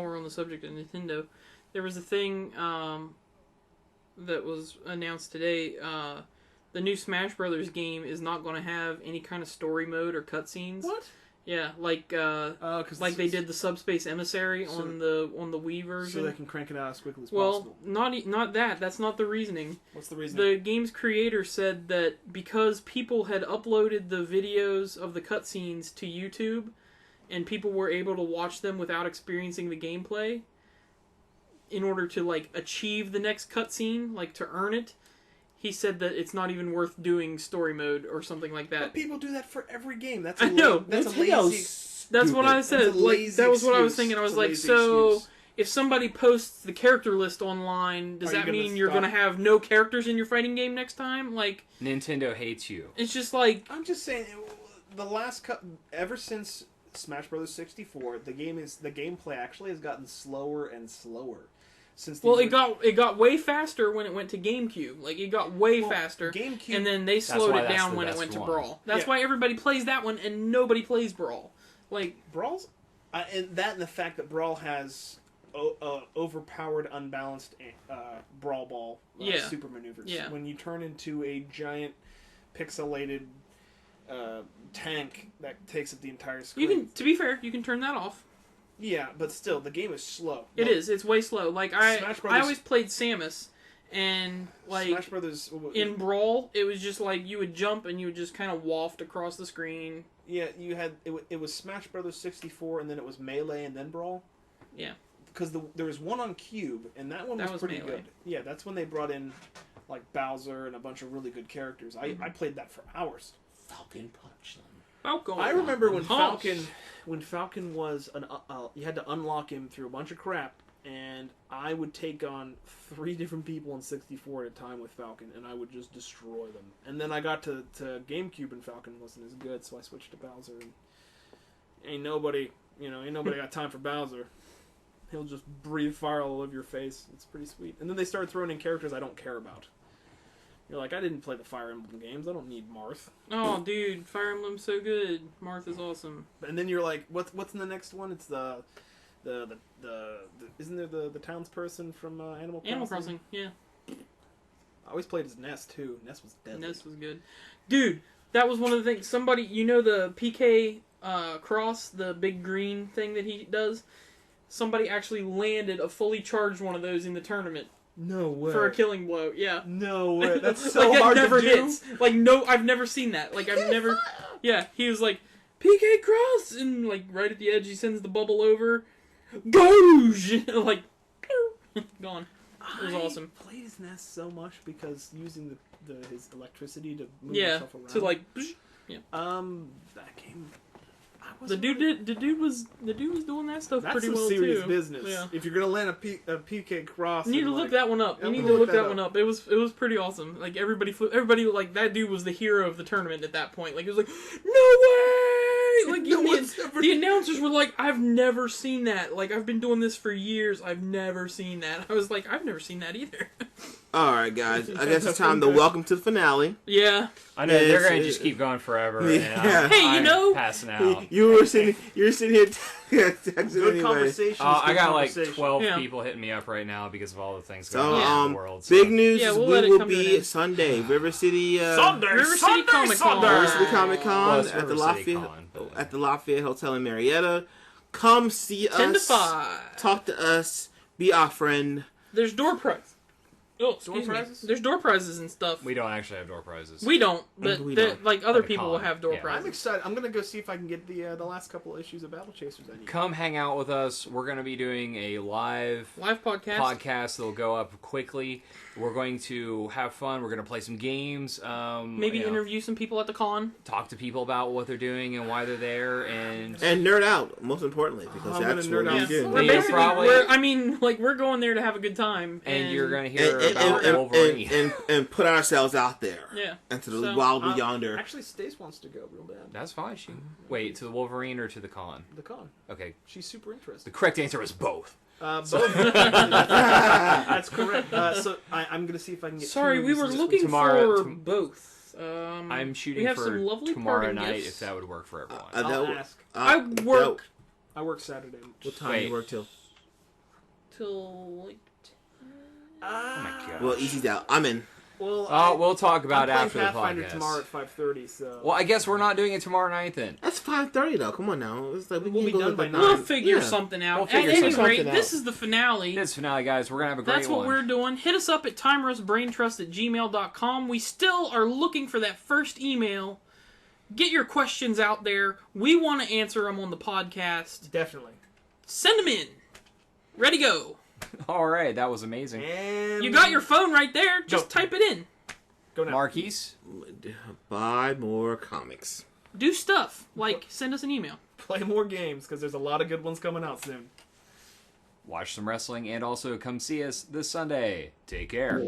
we're on the subject of Nintendo. There was a thing that was announced today. The new Smash Brothers game is not going to have any kind of story mode or cutscenes. What? Yeah, like they did the Subspace Emissary on the Wii version. So they can crank it out as quickly as well, possible. not that. That's not the reasoning. What's the reason? The game's creator said that because people had uploaded the videos of the cutscenes to YouTube, and people were able to watch them without experiencing the gameplay, in order to achieve the next cutscene, to earn it, he said that it's not even worth doing story mode or something like that. But people do that for every game. That's I know. That's a lazy. That's what I said. That's a lazy that was what I was excuse. thinking. I was It's a like, lazy so excuse. if somebody posts the character list online, does Are you that gonna mean you're stop? going to have no characters in your fighting game next time? Nintendo hates you. It's just like... I'm just saying, ever since Smash Bros. 64, the gameplay actually has gotten slower and slower. it got way faster when it went to GameCube. It got way faster. GameCube, and then they slowed why it that's down the when it best went to one. Brawl. That's Yeah. why everybody plays that one and nobody plays Brawl. Brawl's, and the fact that Brawl has overpowered, unbalanced Brawl Ball super maneuvers. Yeah. When you turn into a giant pixelated tank that takes up the entire screen. To be fair, you can turn that off. Yeah, but still, the game is slow. It is. It's way slow. Smash I Brothers- always played Samus, and Smash Brothers in Brawl, it was just you would jump and you would just kind of waft across the screen. Yeah, you had it was Smash Brothers 64, and then it was Melee, and then Brawl. Yeah. Because there was one on Cube, and that one was pretty Melee. good. Yeah, that's when they brought in Bowser and a bunch of really good characters. I played that for hours. Falcon Punch them. Falcon. I remember when Punch. Falcon was you had to unlock him through a bunch of crap, and I would take on 3 different people in 64 at a time with Falcon, and I would just destroy them. And then I got to GameCube, and Falcon wasn't as good, so I switched to Bowser. And ain't nobody got time for Bowser. He'll just breathe fire all over your face. It's pretty sweet. And then they started throwing in characters I don't care about. You're like, I didn't play the Fire Emblem games. I don't need Marth. Oh, dude, Fire Emblem's so good. Martha's awesome. And then you're like, what's in the next one? It's the isn't there the townsperson from Animal Crossing? Animal Crossing, yeah. I always played as Ness too. Ness was deadly. Ness was good. Dude, that was one of the things. Somebody, you know the PK cross, the big green thing that he does? Somebody actually landed a fully charged one of those in the tournament. No way. For a killing blow, yeah. No way. That's so like, that hard never to do. hits. Like, no, I've never seen that. Like, I've never... Yeah, he was like, PK cross! And, like, right at the edge, he sends the bubble over. Goosh! Like, pew! Gone. It was awesome. I played his Ness so much because using his electricity to move Yeah, himself around. to, like... Yeah. That game... The dude was doing that stuff That's pretty some well serious too. business. Yeah. If you're gonna land a PK cross, You need to look that one up. You need to look that one up. It was pretty awesome. Like everybody like that dude was the hero of the tournament at that point. Like it was like, no way! Like the announcers were like, I've never seen that. Like I've been doing this for years. I've never seen that. I was like, I've never seen that either. All right, guys. I guess it's time to welcome to the finale. Yeah. I know they're gonna just keep going forever. Yeah. And Hey, you know, passing out. You were sitting here texting Good conversation. I got like 12 people hitting me up right now because of all the things going on in the world. So. Big news Yeah, is we'll we let it will come to an be end. Sunday, River City River City ComiCon. River City Comic Con Well, it's at the River City Lafayette Con, but- at the Lafayette Hotel in Marietta. Come see 10 to us. 5. Talk to us. Be our friend. There's door prize. Oh, excuse Door me. prizes? There's door prizes and stuff. We don't actually have door prizes. We don't, but We the- don't. like other At a people con. will have door Yeah. prizes. I'm excited. I'm gonna go see if I can get the last couple of issues of Battle Chasers I need. Come hang out with us. We're going to be doing a live Podcast. that'll go up quickly. We're going to have fun. We're going to play some games. Maybe you know, interview some people at the con. talk to people about what they're doing and why they're there. And And nerd out, most importantly, because I'm that's gonna what nerd we out. do. We're Yeah, basically, probably. we're going there to have a good time. And you're going to hear about Wolverine. And put ourselves out there. Yeah. Into the So, wild yonder. Actually, Stace wants to go real bad. That's fine. Wait, to the Wolverine or to the con? The con. Okay. She's super The interested. correct answer was both. Both. That's correct. So I'm gonna see if I can get. Sorry, two we of were these looking Tomorrow- for both. I'm we shooting have for some lovely tomorrow parting night gifts. if that would work for everyone. I'll ask. I work I work Saturday. What time Wait. you work till? till like. Oh my god. Well, Easy's out. I'm in. Well, We'll talk about it I'm after playing the Pathfinder podcast. tomorrow at 5:30. So. Well, I guess we're not doing it tomorrow night then. That's 5:30 though. Come on now. It's like We'll can be go done look by at 9. We'll nine. figure Yeah. something out. We'll figure At any something rate, out. this is the finale. It's finale, guys. We're gonna have a great That's what one. we're doing. Hit us up at timerustbraintrust@gmail.com. We still are looking for that first email. Get your questions out there. We want to answer them on the podcast. Definitely. Send them in. Ready, go. All right, that was amazing. And You got your phone right there. Just Go. type it in. go now. Marquise, Buy more comics. Do stuff. Like, send us an email. Play more games because there's a lot of good ones coming out soon. watch some wrestling and also come see us this Sunday. Take care.